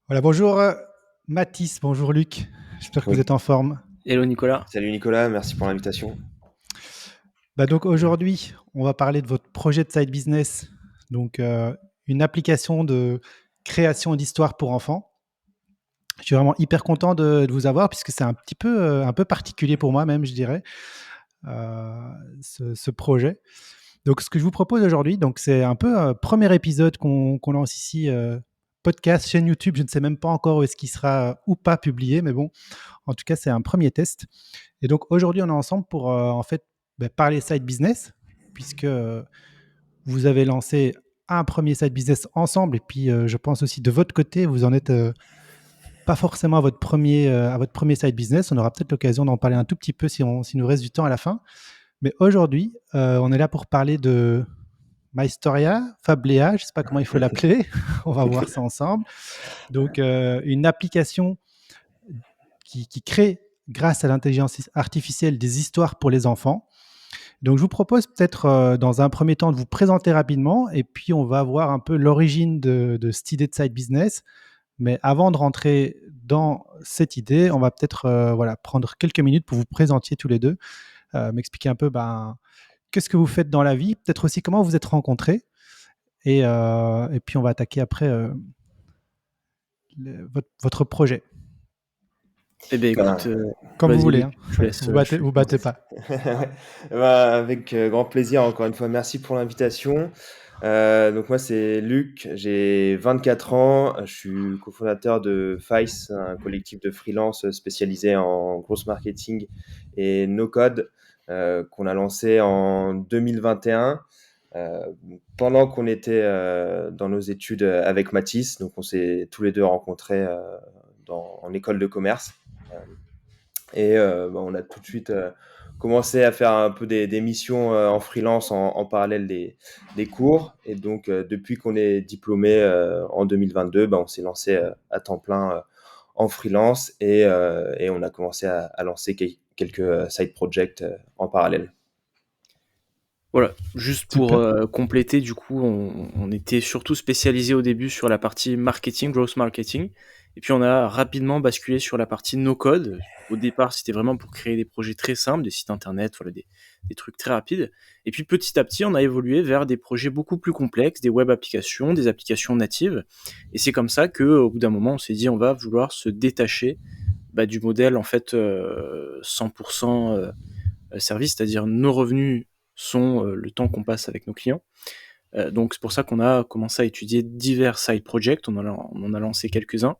Voilà, bonjour Mathis, bonjour Luc. J'espère que vous Oui. êtes en forme. Hello Nicolas. Salut Nicolas, merci pour l'invitation. Donc aujourd'hui, on va parler de votre projet de side business, donc une application de création d'histoires pour enfants. Je suis vraiment hyper content de vous avoir puisque c'est un peu particulier pour moi même, je dirais, ce projet. Donc ce que je vous propose aujourd'hui, donc c'est un peu un premier épisode qu'on lance ici, podcast, chaîne YouTube. Je ne sais même pas encore où est-ce qu'il sera ou pas publié, mais bon, en tout cas c'est un premier test. Et donc aujourd'hui, on est ensemble pour en fait parler side business, puisque vous avez lancé un premier side business ensemble, et puis je pense aussi de votre côté, vous en êtes pas forcément à votre premier side business. On aura peut-être l'occasion d'en parler un tout petit peu si nous reste du temps à la fin. Mais aujourd'hui, on est là pour parler de MyStoria, Fablea, je ne sais pas comment il faut l'appeler. On va voir ça ensemble. Donc, une application qui crée, grâce à l'intelligence artificielle, des histoires pour les enfants. Donc, je vous propose peut-être, dans un premier temps, de vous présenter rapidement, et puis on va voir un peu l'origine de cette idée de side business. Mais avant de rentrer dans cette idée, on va peut-être prendre quelques minutes pour vous présenter tous les deux, m'expliquer un peu qu'est-ce que vous faites dans la vie, peut-être aussi comment vous vous êtes rencontrés, et puis on va attaquer après votre projet. Eh bien Ben, écoute, Comme vous vas-y voulez, Luc, hein. je te laisse, je te Vous laisse commencer. battez pas. ouais. Avec grand plaisir, encore une fois, merci pour l'invitation. Donc moi c'est Luc, j'ai 24 ans, je suis cofondateur de Fice, un collectif de freelance spécialisé en growth marketing et no code qu'on a lancé en 2021. Euh, Pendant qu'on était dans nos études avec Mathis, donc on s'est tous les deux rencontrés en école de commerce. Euh, On a tout de suite commencé à faire un peu des missions en freelance en parallèle des cours. Et donc, depuis qu'on est diplômé en 2022, on s'est lancé à temps plein en freelance et on a commencé à lancer quelques side projects en parallèle. Voilà, juste pour Super. compléter, du coup, on était surtout spécialisé au début sur la partie marketing, growth marketing, et puis on a rapidement basculé sur la partie no code. Au départ, c'était vraiment pour créer des projets très simples, des sites internet, voilà, des trucs très rapides. Et puis petit à petit, on a évolué vers des projets beaucoup plus complexes, des web applications, des applications natives. Et c'est comme ça que, au bout d'un moment, on s'est dit, on va vouloir se détacher du modèle en fait 100% service, c'est-à-dire nos revenus sont le temps qu'on passe avec nos clients. Donc c'est pour ça qu'on a commencé à étudier divers side projects, on en a lancé quelques-uns,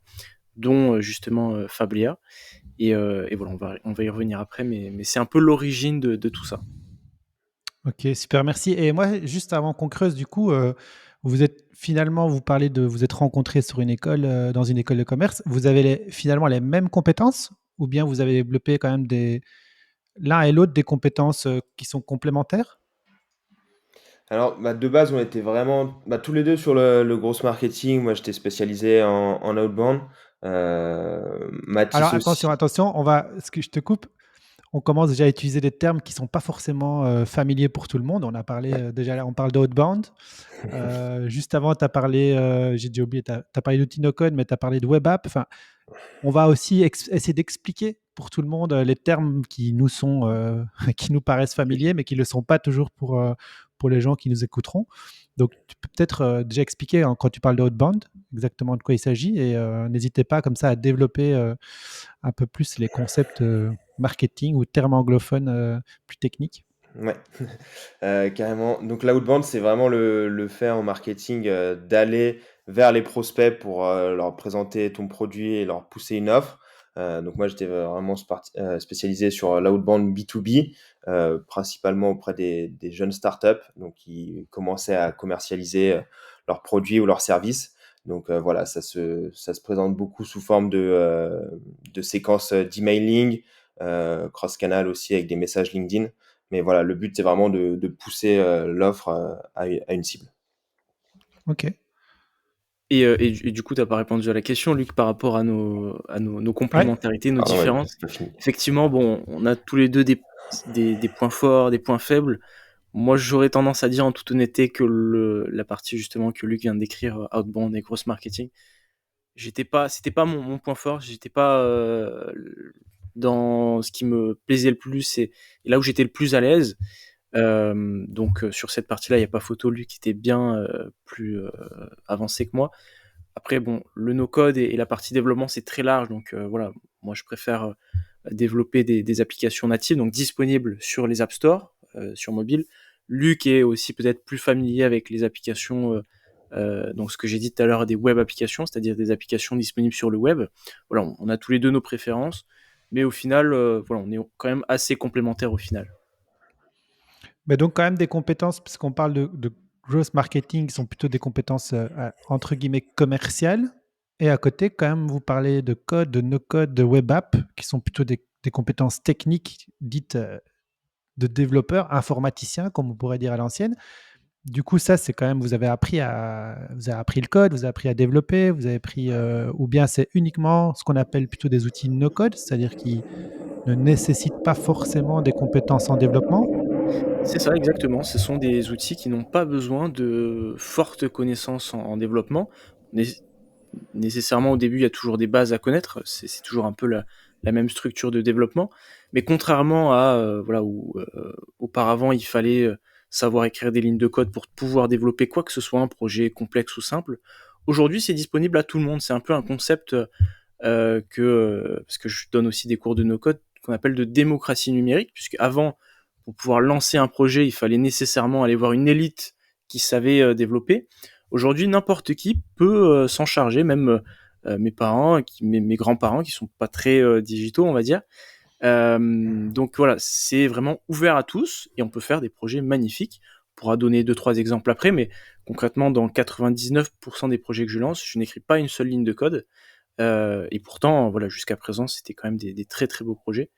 dont justement Fablia. Et voilà, on va y revenir après, mais c'est un peu l'origine de tout ça. Ok, super, merci. Et moi, juste avant qu'on creuse, du coup, vous êtes finalement, vous parlez de vous êtes rencontrés sur une école, dans une école de commerce. Vous avez finalement les mêmes compétences, ou bien vous avez développé quand même l'un et l'autre des compétences qui sont complémentaires? Alors, de base, on était vraiment tous les deux sur le gross marketing. Moi, j'étais spécialisé en outbound. Alors Mathis attention, aussi. attention, ce que je te coupe, on commence déjà à utiliser des termes qui sont pas forcément familiers pour tout le monde. On a parlé Ouais. déjà là, on parle d'outbound. Juste avant, tu as parlé, j'ai déjà oublié, tu as parlé d'outils no code, mais tu as parlé de web app. Enfin, on va aussi essayer d'expliquer pour tout le monde les termes qui nous sont, qui nous paraissent familiers, mais qui ne le sont pas toujours pour les gens qui nous écouteront. Donc, tu peux peut-être déjà expliquer, hein, quand tu parles de outbound, exactement de quoi il s'agit, et n'hésitez pas comme ça à développer un peu plus les concepts marketing ou termes anglophones plus techniques. Ouais, carrément. Donc l'outbound, c'est vraiment le fait en marketing d'aller vers les prospects pour leur présenter ton produit et leur pousser une offre. Donc moi, j'étais vraiment spécialisé sur l'outbound B2B, principalement auprès des jeunes startups, donc qui commençaient à commercialiser leurs produits ou leurs services. Donc voilà, ça se présente beaucoup sous forme de séquences d'emailing, cross-canal aussi avec des messages LinkedIn. Mais voilà, le but, c'est vraiment de pousser l'offre à une cible. Ok. Et du coup, tu n'as pas répondu à la question, Luc, par rapport à nos Ouais. complémentarités, nos Pardon, ouais, différences. c'est pas fini. Effectivement, bon, on a tous les deux des points forts, des points faibles. Moi, j'aurais tendance à dire en toute honnêteté que la partie justement que Luc vient de décrire, outbound et gross marketing, c'était pas mon point fort. J'étais pas dans ce qui me plaisait le plus et là où j'étais le plus à l'aise. Donc sur cette partie-là, il n'y a pas photo. Lui qui était bien plus avancé que moi. Après, bon, le no-code et la partie développement, c'est très large. Donc voilà, moi, je préfère développer des applications natives, donc disponibles sur les App Store, sur mobile. Luc est aussi peut-être plus familier avec les applications, donc ce que j'ai dit tout à l'heure, des web applications, c'est-à-dire des applications disponibles sur le web. Voilà, on a tous les deux nos préférences, mais au final, voilà, on est quand même assez complémentaires au final. Mais donc, quand même, des compétences, parce qu'on parle de growth marketing, qui sont plutôt des compétences entre guillemets commerciales. Et à côté, quand même, vous parlez de code, de no-code, de web app, qui sont plutôt des compétences techniques dites de développeurs, informaticiens, comme on pourrait dire à l'ancienne. Du coup, ça, c'est quand même, vous avez appris le code, vous avez appris à développer, vous avez appris, ou bien c'est uniquement ce qu'on appelle plutôt des outils no-code, c'est-à-dire qui ne nécessitent pas forcément des compétences en développement. C'est ça, exactement. Ce sont des outils qui n'ont pas besoin de fortes connaissances en développement. Né- Nécessairement, au début, il y a toujours des bases à connaître. C'est toujours un peu la même structure de développement. Mais contrairement à voilà, où auparavant, il fallait savoir écrire des lignes de code pour pouvoir développer quoi que ce soit, un projet complexe ou simple, aujourd'hui, c'est disponible à tout le monde. C'est un peu un concept parce que je donne aussi des cours de no-code qu'on appelle de démocratie numérique, puisque avant, pour pouvoir lancer un projet, il fallait nécessairement aller voir une élite qui savait développer. Aujourd'hui, n'importe qui peut s'en charger, même mes parents, mes grands-parents qui sont pas très digitaux, on va dire. Donc voilà, c'est vraiment ouvert à tous et on peut faire des projets magnifiques. On pourra donner 2-3 exemples après, mais concrètement, dans 99% des projets que je lance, je n'écris pas une seule ligne de code. Et pourtant, voilà, jusqu'à présent, c'était quand même des très très beaux projets.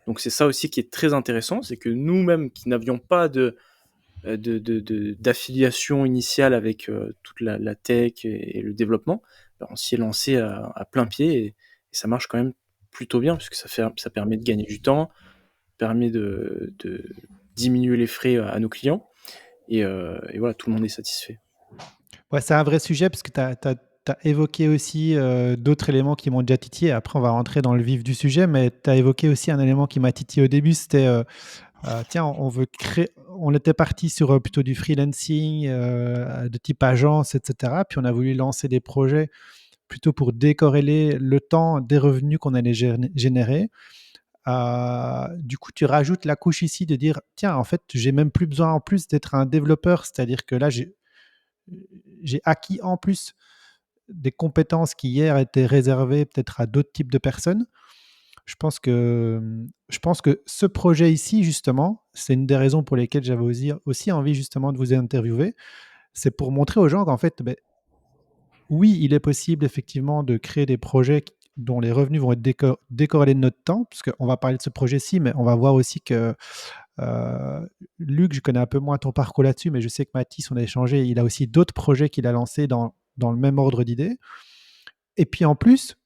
Donc c'est ça aussi qui est très intéressant, c'est que nous-mêmes qui n'avions pas d'affiliation initiale avec toute la tech et le développement, ben, on s'y est lancé à plein pied et ça marche quand même plutôt bien puisque ça permet de gagner du temps, permet de diminuer les frais à nos clients et voilà, tout le monde est satisfait. Ouais, c'est un vrai sujet parce que tu as évoqué aussi d'autres éléments qui m'ont déjà titillé. Après, on va rentrer dans le vif du sujet, mais tu as évoqué aussi un élément qui m'a titillé au début. C'était, tiens, on veut créer. On était parti sur plutôt du freelancing, de type agence, etc. Puis on a voulu lancer des projets plutôt pour décorréler le temps des revenus qu'on allait générer. Du coup, tu rajoutes la couche ici de dire, tiens, en fait, j'ai même plus besoin en plus d'être un développeur. C'est-à-dire que là, j'ai acquis en plus des compétences qui hier étaient réservées peut-être à d'autres types de personnes. Je pense que ce projet ici, justement, c'est une des raisons pour lesquelles j'avais aussi envie justement de vous interviewer. C'est pour montrer aux gens qu'en fait, ben, oui, il est possible effectivement de créer des projets dont les revenus vont être décorrélés de notre temps, parce qu'on va parler de ce projet-ci, mais on va voir aussi que Luc, je connais un peu moins ton parcours là-dessus, mais je sais que Mathis, on a échangé, il a aussi d'autres projets qu'il a lancés dans le même ordre d'idées. Et puis en plus,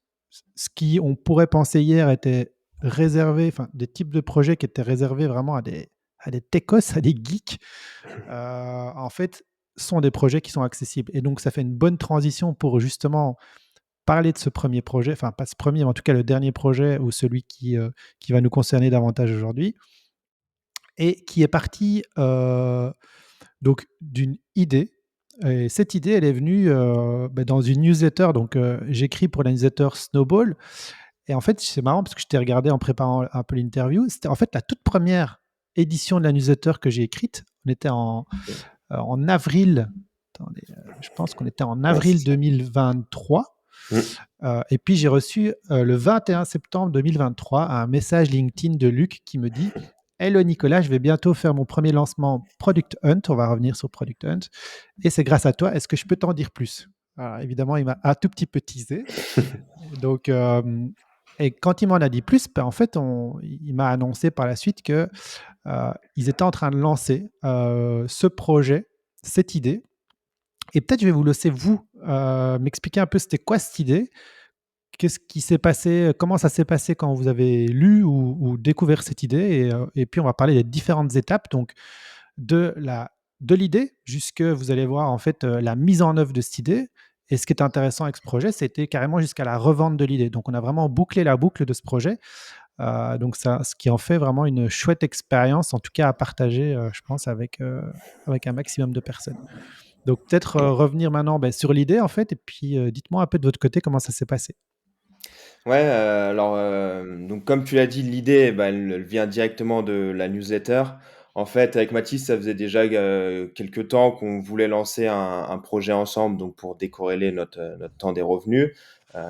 ce qui, on pourrait penser hier, était réservé, enfin des types de projets qui étaient réservés vraiment à des techos, à des geeks, en fait, sont des projets qui sont accessibles. Et donc, ça fait une bonne transition pour justement parler de ce premier projet, enfin pas ce premier, mais en tout cas le dernier projet ou celui qui va nous concerner davantage aujourd'hui, et qui est parti donc d'une idée. Et cette idée, elle est venue dans une newsletter. Donc, j'écris pour la newsletter Snowball. Et en fait, c'est marrant parce que je t'ai regardé en préparant un peu l'interview. C'était en fait la toute première édition de la newsletter que j'ai écrite. On était en avril. Attendez, je pense qu'on était en Ouais, c'est avril ça. 2023. Mm. Et puis j'ai reçu le 21 septembre 2023 un message LinkedIn de Luc qui me dit: Hello Nicolas, je vais bientôt faire mon premier lancement Product Hunt. On va revenir sur Product Hunt. Et c'est grâce à toi. Est-ce que je peux t'en dire plus? Alors, évidemment, il m'a un tout petit peu teasé. Donc, et quand il m'en a dit plus, ben, en fait, il m'a annoncé par la suite que ils étaient en train de lancer ce projet, cette idée. Et peut-être je vais vous laisser, vous, m'expliquer un peu c'était quoi cette idée, qu'est-ce qui s'est passé, comment ça s'est passé quand vous avez lu ou découvert cette idée, et puis on va parler des différentes étapes, donc de l'idée jusque vous allez voir en fait la mise en œuvre de cette idée, Et ce qui est intéressant avec ce projet, c'était carrément jusqu'à la revente de l'idée. Donc, on a vraiment bouclé la boucle de ce projet. Donc, ça, ce qui en fait vraiment une chouette expérience, en tout cas à partager, je pense, avec un maximum de personnes. Donc, peut-être revenir maintenant sur l'idée, en fait, et puis dites-moi un peu de votre côté comment ça s'est passé. Ouais, alors, donc comme tu l'as dit, l'idée, bah, elle vient directement de la newsletter. En fait, avec Mathis, ça faisait déjà, quelque temps qu'on voulait lancer un projet ensemble, donc pour décorréler notre temps des revenus. Heu,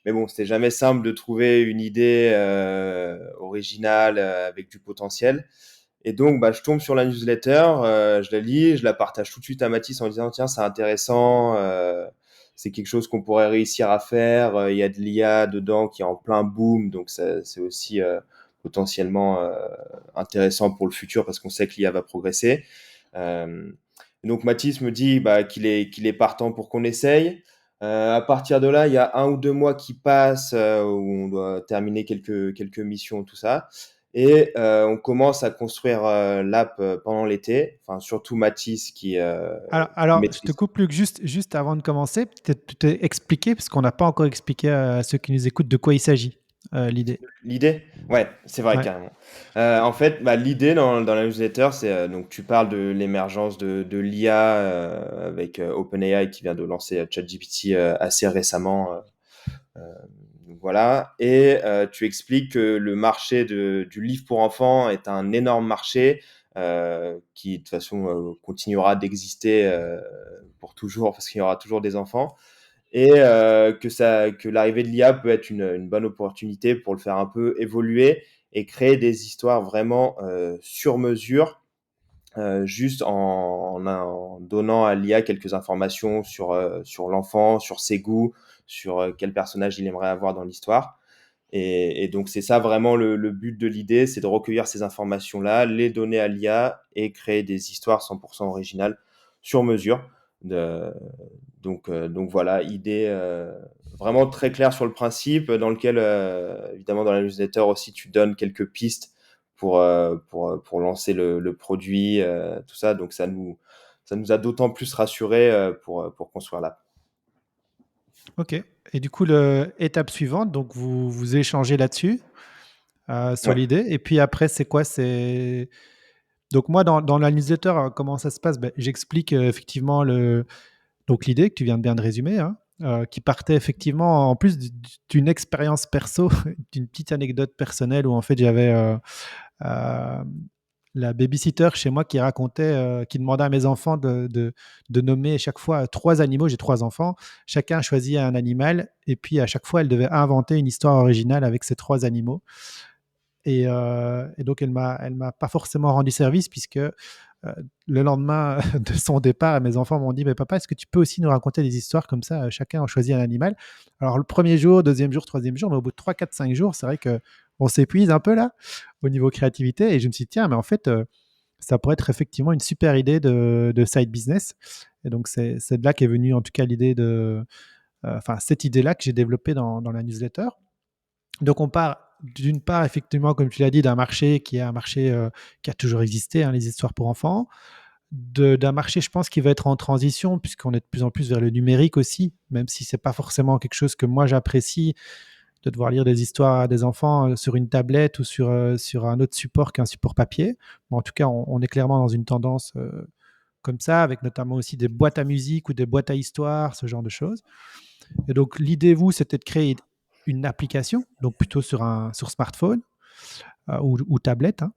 mais bon, c'était jamais simple de trouver une idée, originale, avec du potentiel. Et donc, bah, je tombe sur la newsletter, je la lis, je la partage tout de suite à Mathis en disant: «Tiens, c'est intéressant, c'est quelque chose qu'on pourrait réussir à faire, il y a de l'IA dedans qui est en plein boom, donc c'est aussi, potentiellement, intéressant pour le futur parce qu'on sait que l'IA va progresser». Hem, donc Mathis me dit, bah, qu'il est partant pour qu'on essaye. À partir de là, il y a 1 ou 2 mois qui passent, où on doit terminer quelques missions, tout ça. Et on commence à construire l'app pendant l'été, enfin surtout Mathis qui Alors, je te maîtrise coupe, Luc, juste avant de commencer, peut-être expliquer, parce qu'on n'a pas encore expliqué à ceux qui nous écoutent de quoi il s'agit, l'idée. l'idée. Ouais, c'est vrai, Ouais. carrément. En fait, bah, l'idée dans la newsletter, c'est donc tu parles de l'émergence de l'IA avec OpenAI qui vient de lancer ChatGPT assez récemment. Donc voilà. Et tu expliques que le marché du livre pour enfants est un énorme marché qui de toute façon continuera d'exister pour toujours parce qu'il y aura toujours des enfants. Et que l'arrivée de l'IA peut être une bonne opportunité pour le faire un peu évoluer et créer des histoires vraiment sur mesure, juste en donnant à l'IA quelques informations sur l'enfant, sur ses goûts, sur quel personnage il aimerait avoir dans l'histoire. Et donc, c'est ça vraiment le but de l'idée, c'est de recueillir ces informations-là, les donner à l'IA et créer des histoires 100% originales sur mesure. De, donc voilà, idée vraiment très claire sur le principe, dans lequel, évidemment, dans la newsletter aussi, tu donnes quelques pistes pour lancer le produit, tout ça. Donc, ça nous a d'autant plus rassurés pour construire l'app. Ok. Et du coup, étape suivante, donc vous échangez là-dessus, sur Ouais. l'idée. Et puis après, c'est quoi? Donc moi, dans la newsletter, comment ça se passe? J'explique effectivement donc l'idée que tu viens de bien de résumer, hein, qui partait effectivement en plus d'une expérience perso, d'une petite anecdote personnelle où en fait j'avais euh, la babysitter chez moi qui racontait, qui demandait à mes enfants de nommer chaque fois 3 animaux. J'ai 3 enfants, chacun choisit un animal et puis à chaque fois elle devait inventer une histoire originale avec ces 3 animaux. Et donc, elle m'a pas forcément rendu service puisque le lendemain de son départ, mes enfants m'ont dit: «Mais papa, est-ce que tu peux aussi nous raconter des histoires comme ça, chacun a choisi un animal?» Alors, le premier jour, deuxième jour, troisième jour, mais au bout de 3, 4, 5 jours, c'est vrai qu'on s'épuise un peu là, au niveau créativité. Et je me suis dit: «Tiens, mais en fait, ça pourrait être effectivement une super idée de side business.» Et donc, c'est de là qu'est venue en tout cas l'idée enfin, cette idée-là que j'ai développée dans la newsletter. Donc on part d'une part, effectivement, comme tu l'as dit, d'un marché qui est un marché qui a toujours existé, hein, les histoires pour enfants. D'un marché, je pense, qui va être en transition, puisqu'on est de plus en plus vers le numérique aussi, même si c'est pas forcément quelque chose que moi j'apprécie, de devoir lire des histoires à des enfants sur une tablette ou sur un autre support qu'un support papier. Bon, en tout cas, on est clairement dans une tendance comme ça, avec notamment aussi des boîtes à musique ou des boîtes à histoire, ce genre de choses. Et donc, l'idée, vous, c'était de créer une application, donc plutôt sur smartphone ou tablette, hein,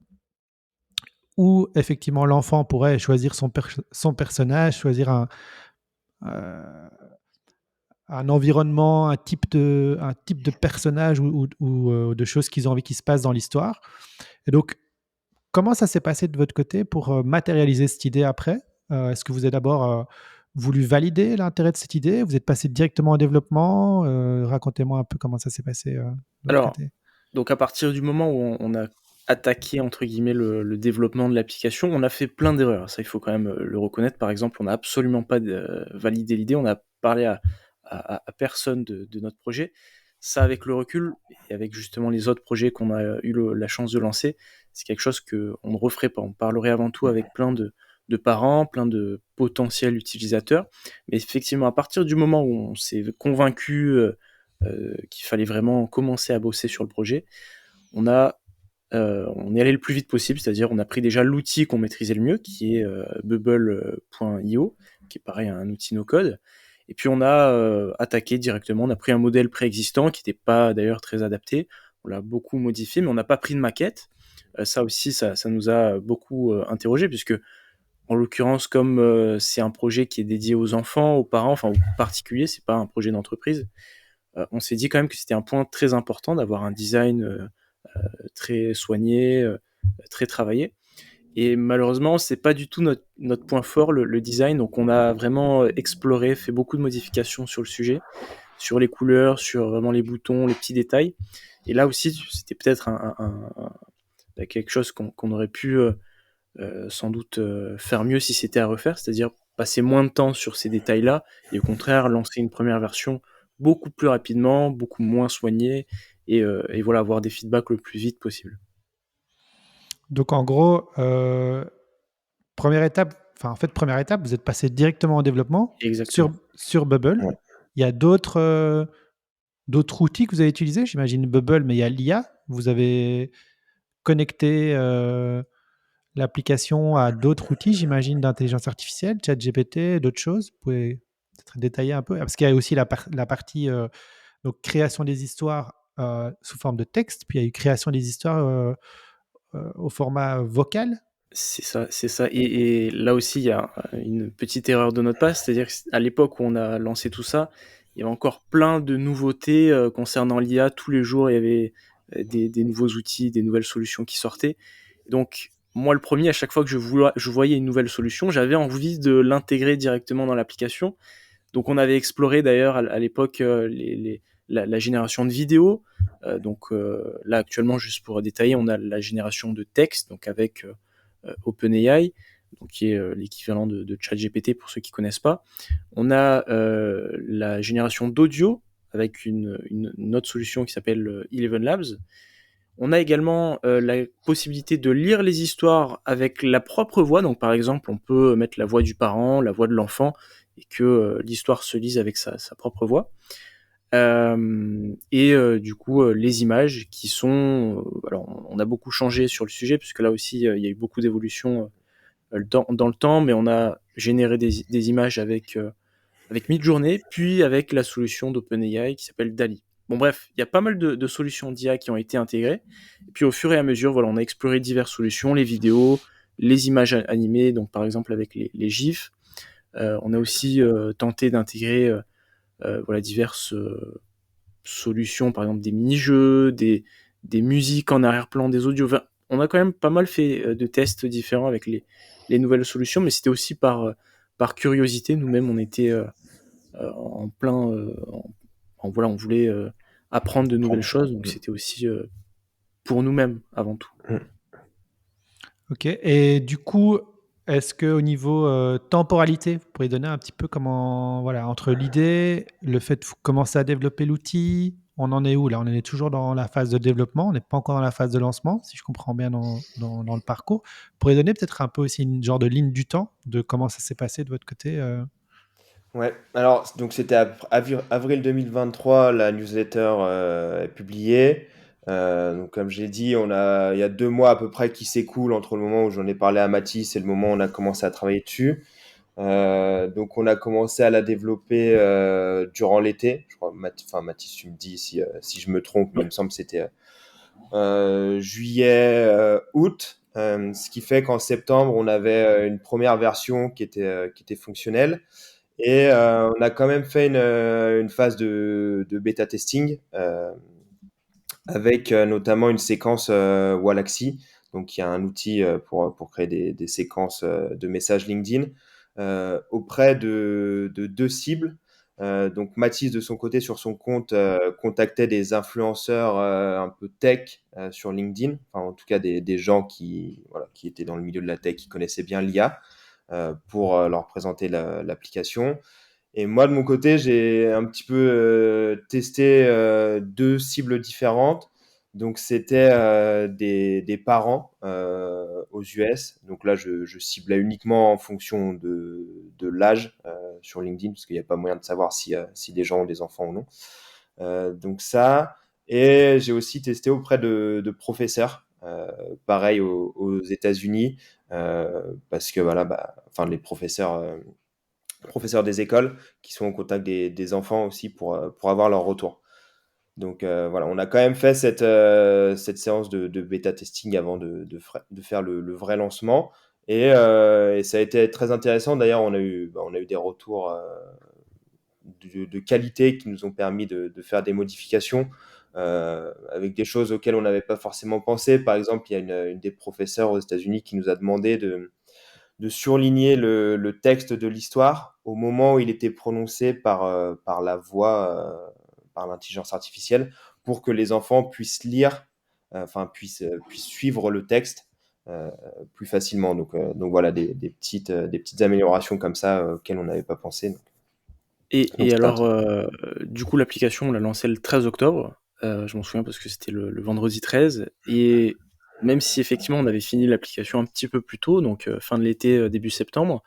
où effectivement l'enfant pourrait choisir son personnage, choisir euh, un environnement, un type de personnage ou de choses qu'ils ont envie qui se passent dans l'histoire. Et donc, comment ça s'est passé de votre côté pour matérialiser cette idée après? Est-ce que vous avez d'abord voulu valider l'intérêt de cette idée? Vous êtes passé directement au développement? Racontez-moi un peu comment ça s'est passé de votre Alors, côté. donc à partir du moment où on a attaqué entre guillemets le développement de l'application, on a fait plein d'erreurs. Ça, il faut quand même le reconnaître. Par exemple, on n'a absolument pas validé l'idée, on a parlé à personne de notre projet. Ça, avec le recul et avec justement les autres projets qu'on a eu la chance de lancer, c'est quelque chose qu'on ne referait pas. On parlerait avant tout avec plein de parents, plein de potentiels utilisateurs. Mais effectivement, à partir du moment où on s'est convaincu qu'il fallait vraiment commencer à bosser sur le projet, on est allé le plus vite possible, c'est-à-dire on a pris déjà l'outil qu'on maîtrisait le mieux, qui est Bubble.io, qui est pareil un outil no-code. Et puis on a attaqué directement, on a pris un modèle préexistant qui n'était pas d'ailleurs très adapté, on l'a beaucoup modifié, mais on n'a pas pris de maquette. Ça aussi, ça nous a beaucoup interrogé, puisque en l'occurrence, comme c'est un projet qui est dédié aux enfants, aux parents, enfin aux particuliers, c'est pas un projet d'entreprise, on s'est dit quand même que c'était un point très important d'avoir un design très soigné, très travaillé. Et malheureusement, c'est pas du tout notre point fort, le design. Donc on a vraiment exploré, fait beaucoup de modifications sur le sujet, sur les couleurs, sur vraiment les boutons, les petits détails. Et là aussi, c'était peut-être quelque chose qu'on aurait pu sans doute faire mieux si c'était à refaire, c'est-à-dire passer moins de temps sur ces détails-là et au contraire lancer une première version beaucoup plus rapidement, beaucoup moins soignée et voilà, avoir des feedbacks le plus vite possible. Donc en gros, première étape, première étape, vous êtes passé directement au développement Exactement. sur Bubble. Ouais. Il y a d'autres outils que vous avez utilisés? J'imagine Bubble, mais il y a l'IA. Vous avez connecté, l'application à d'autres outils, j'imagine, d'intelligence artificielle, ChatGPT, d'autres choses? Vous pouvez peut-être détailler un peu? Parce qu'il y a aussi la partie, donc création des histoires, sous forme de texte, puis il y a eu création des histoires, au format vocal? C'est ça, c'est ça. Et là aussi, il y a une petite erreur de notre part, c'est-à-dire qu'à l'époque où on a lancé tout ça, il y avait encore plein de nouveautés concernant l'IA. Tous les jours, il y avait des nouveaux outils, des nouvelles solutions qui sortaient. Donc, moi, le premier, à chaque fois que je voyais une nouvelle solution, j'avais envie de l'intégrer directement dans l'application. Donc, on avait exploré d'ailleurs à l'époque la génération de vidéos. Là, actuellement, juste pour détailler, on a la génération de texte, donc avec OpenAI, donc qui est l'équivalent de ChatGPT pour ceux qui connaissent pas. On a la génération d'audio avec une autre solution qui s'appelle Eleven Labs. On a également la possibilité de lire les histoires avec la propre voix. Donc par exemple, on peut mettre la voix du parent, la voix de l'enfant, et que l'histoire se lise avec sa propre voix. Du coup, les images qui sont... alors, on a beaucoup changé sur le sujet, puisque là aussi, il y a eu beaucoup d'évolutions dans le temps, mais on a généré des images avec Midjourney, puis avec la solution d'OpenAI qui s'appelle DALL-E. Bon bref, il y a pas mal de solutions d'IA qui ont été intégrées, et puis au fur et à mesure, voilà, on a exploré diverses solutions, les vidéos, les images animées, donc par exemple avec les GIFs. On a aussi tenté d'intégrer voilà, diverses solutions, par exemple des mini-jeux, des musiques en arrière-plan, des audios. Enfin, on a quand même pas mal fait de tests différents avec les nouvelles solutions, mais c'était aussi par curiosité. Nous-mêmes, on était en plein... voilà, on voulait apprendre de nouvelles choses, donc c'était aussi pour nous-mêmes avant tout. OK, et du coup, est-ce qu'au niveau, temporalité, vous pourriez donner un petit peu comment voilà, entre l'idée, le fait de commencer à développer l'outil, on en est où là? On est toujours dans la phase de développement, on n'est pas encore dans la phase de lancement, si je comprends bien dans le parcours. Vous pourriez donner peut-être un peu aussi une genre de ligne du temps de comment ça s'est passé de votre côté? Ouais, alors donc c'était avril 2023, la newsletter est publiée. Donc comme j'ai dit, il y a 2 mois à peu près qui s'écoulent entre le moment où j'en ai parlé à Mathis et le moment où on a commencé à travailler dessus. Donc on a commencé à la développer durant l'été. Je crois, Mathis, tu me dis si je me trompe, mais il me semble que c'était juillet, août. Ce qui fait qu'en septembre, on avait une première version qui était fonctionnelle. Et on a quand même fait une phase de bêta testing avec notamment une séquence Wallaxy, donc qui est un outil pour créer des séquences de messages LinkedIn auprès de 2 cibles. Donc Mathis, de son côté, sur son compte, contactait des influenceurs un peu tech sur LinkedIn, enfin, en tout cas des gens voilà, qui étaient dans le milieu de la tech, qui connaissaient bien l'IA, pour leur présenter l'application. Et moi, de mon côté, j'ai un petit peu testé 2 cibles différentes. Donc, c'était des parents aux US. Donc là, je ciblais uniquement en fonction de l'âge sur LinkedIn, parce qu'il n'y a pas moyen de savoir si des gens ont des enfants ou non. Donc ça, et j'ai aussi testé auprès de professeurs, pareil aux États-Unis, parce que voilà, enfin les professeurs des écoles qui sont au contact des enfants aussi pour avoir leur retour. Donc voilà, on a quand même fait cette séance de bêta testing avant de faire le vrai lancement. Et ça a été très intéressant. D'ailleurs, on a eu des retours de qualité qui nous ont permis de faire des modifications avec des choses auxquelles on n'avait pas forcément pensé. Par exemple, il y a une des professeurs aux États-Unis qui nous a demandé de surligner le texte de l'histoire au moment où il était prononcé par la voix, par l'intelligence artificielle, pour que les enfants puissent lire, enfin puissent suivre le texte plus facilement. Donc voilà, des petites améliorations comme ça auxquelles on n'avait pas pensé. Donc Et c'était alors, intéressant. du coup, l'application, on l'a lancée le 13 octobre. Je m'en souviens parce que c'était le vendredi 13. Et même si effectivement on avait fini l'application un petit peu plus tôt, donc fin de l'été, début septembre,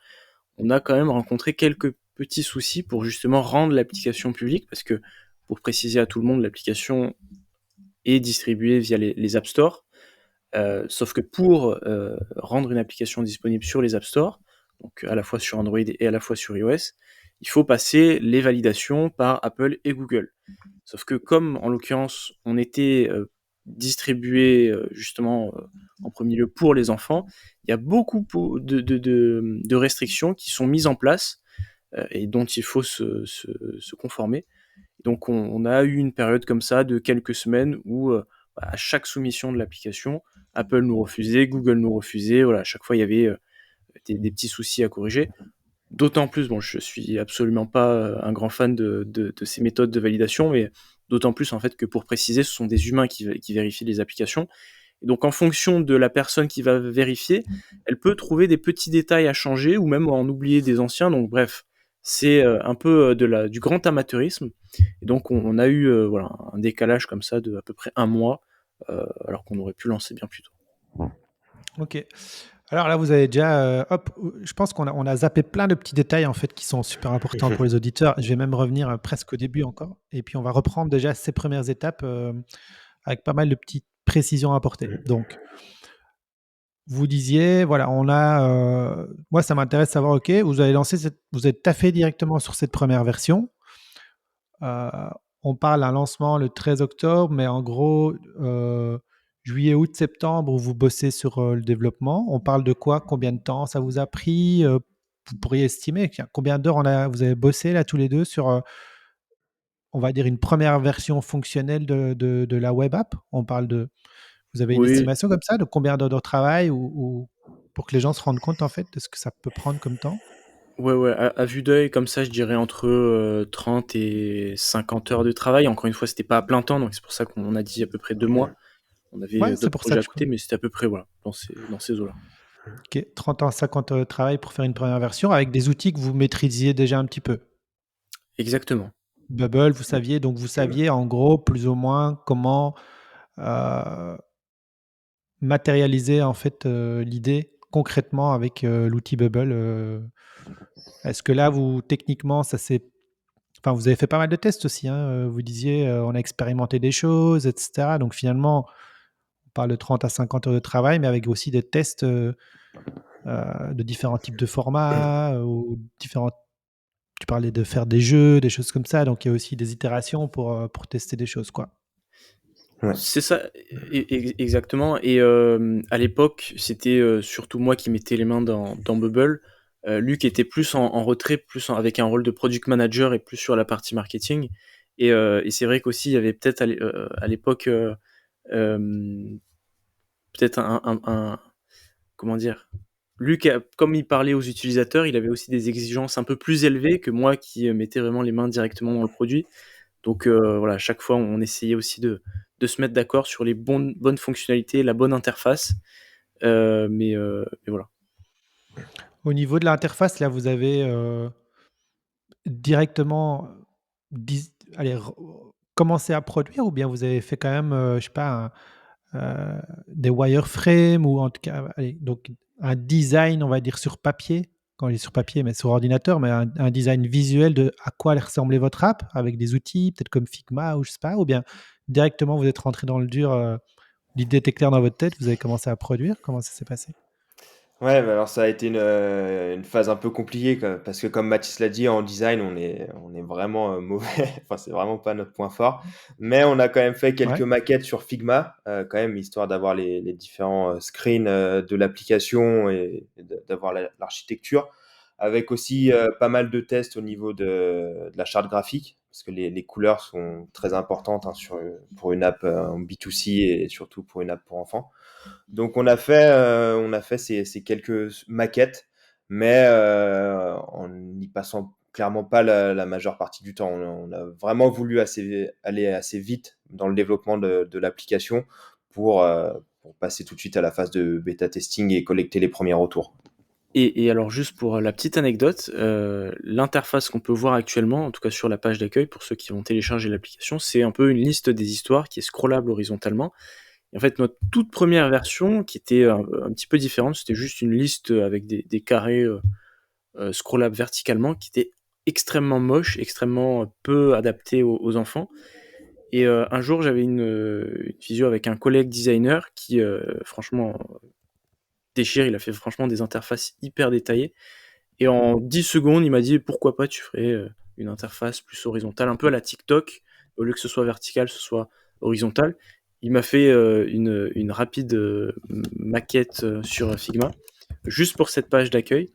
on a quand même rencontré quelques petits soucis pour justement rendre l'application publique. Parce que, pour préciser à tout le monde, l'application est distribuée via les App Store. Sauf que pour rendre une application disponible sur les App Store, donc à la fois sur Android et à la fois sur iOS, il faut passer les validations par Apple et Google. Sauf que comme en l'occurrence on était distribué justement en premier lieu pour les enfants, il y a beaucoup de restrictions qui sont mises en place et dont il faut se conformer. Donc on a eu une période comme ça de quelques semaines où à chaque soumission de l'application, Apple nous refusait, Google nous refusait, voilà, à chaque fois il y avait des petits soucis à corriger. D'autant plus, bon, je suis absolument pas un grand fan de ces méthodes de validation, mais d'autant plus en fait que, pour préciser, ce sont des humains qui vérifient les applications. Et donc en fonction de la personne qui va vérifier, elle peut trouver des petits détails à changer ou même en oublier des anciens. Donc bref, c'est un peu du grand amateurisme. Et donc on a eu voilà, un décalage comme ça de à peu près un mois, alors qu'on aurait pu lancer bien plus tôt. Ok. Alors là, vous avez déjà, hop, je pense qu'on a zappé plein de petits détails en fait qui sont super importants pour les auditeurs. Je vais même revenir presque au début encore, et puis on va reprendre déjà ces premières étapes avec pas mal de petites précisions à apporter. Donc, vous disiez, voilà, moi ça m'intéresse de savoir, ok, vous êtes taffé directement sur cette première version. Euh, on parle d'un lancement le 13 octobre, mais en gros, juillet, août, septembre, vous bossez sur le développement. On parle de quoi? Combien de temps ça vous a pris? Vous pourriez estimer combien d'heures vous avez bossé là tous les deux sur, on va dire, une première version fonctionnelle de la web app? Vous avez une Oui, estimation comme ça de combien d'heures de travail, ou pour que les gens se rendent compte en fait de ce que ça peut prendre comme temps? ouais, ouais, à vue d'œil, comme ça, je dirais entre 30 et 50 heures de travail. Encore une fois, c'était pas à plein temps, donc c'est pour ça qu'on a dit à peu près 2 mois. On avait Ouais, c'est d'autres pour ça projets que à côté, mais c'était à peu près voilà, dans ces eaux-là. Ok, 30 ans, 50 heures de travail pour faire une première version avec des outils que vous maîtrisiez déjà un petit peu. Exactement. Bubble, vous saviez en gros plus ou moins comment euh, matérialiser en fait l'idée concrètement avec l'outil Bubble. Est-ce que là, techniquement, enfin, vous avez fait pas mal de tests aussi, hein, vous disiez, on a expérimenté des choses, etc. Donc finalement, on parle de 30 à 50 heures de travail, mais avec aussi des tests de différents types de formats, ou différents. Tu parlais de faire des jeux, des choses comme ça, donc il y a aussi des itérations pour tester des choses, quoi. Ouais. C'est ça, exactement. Et à l'époque, c'était surtout moi qui mettais les mains dans Bubble. Luc était plus en retrait, avec un rôle de product manager et plus sur la partie marketing. Et c'est vrai qu'aussi, il y avait peut-être à l'époque euh, peut-être comment dire, Luc, comme il parlait aux utilisateurs, il avait aussi des exigences un peu plus élevées que moi qui mettais vraiment les mains directement dans le produit. Donc voilà, à chaque fois, on essayait aussi de se mettre d'accord sur les bonnes fonctionnalités, la bonne interface. Mais voilà. Au niveau de l'interface, là, vous avez directement, allez, commencé à produire ou bien vous avez fait quand même, je sais pas, des wireframes ou en tout cas, allez, donc un design, on va dire, sur papier, quand je dis sur papier, mais sur ordinateur, mais un design visuel de à quoi allait ressembler votre app avec des outils, peut-être comme Figma ou je sais pas, ou bien directement vous êtes rentré dans le dur, l'idée était claire dans votre tête, vous avez commencé à produire? Comment ça s'est passé? Ouais, bah, alors ça a été une phase un peu compliquée parce que comme Mathis l'a dit, en design, on est vraiment, mauvais. Enfin, c'est vraiment pas notre point fort. Mais on a quand même fait quelques Ouais, maquettes sur Figma, quand même, histoire d'avoir les différents, screens, de l'application et d'avoir l'architecture. Avec aussi, pas mal de tests au niveau de la charte graphique, parce que les couleurs sont très importantes, hein, pour une app, en B2C et surtout pour une app pour enfants. Donc on a fait ces quelques maquettes, mais en n'y passant clairement pas la majeure partie du temps. On a vraiment voulu aller assez vite dans le développement de l'application pour passer tout de suite à la phase de bêta testing et collecter les premiers retours. Et alors juste pour la petite anecdote, l'interface qu'on peut voir actuellement, en tout cas sur la page d'accueil, pour ceux qui vont télécharger l'application, c'est un peu une liste des histoires qui est scrollable horizontalement. Et en fait, notre toute première version, qui était un petit peu différente, c'était juste une liste avec des carrés scrollables verticalement, qui était extrêmement moche, extrêmement peu adapté aux enfants. Et un jour, j'avais une visio avec un collègue designer qui, franchement, déchire. Il a fait franchement des interfaces hyper détaillées. Et en 10 secondes, il m'a dit pourquoi pas tu ferais une interface plus horizontale, un peu à la TikTok, au lieu que ce soit vertical, ce soit horizontal. Il m'a fait une rapide maquette sur Figma, juste pour cette page d'accueil.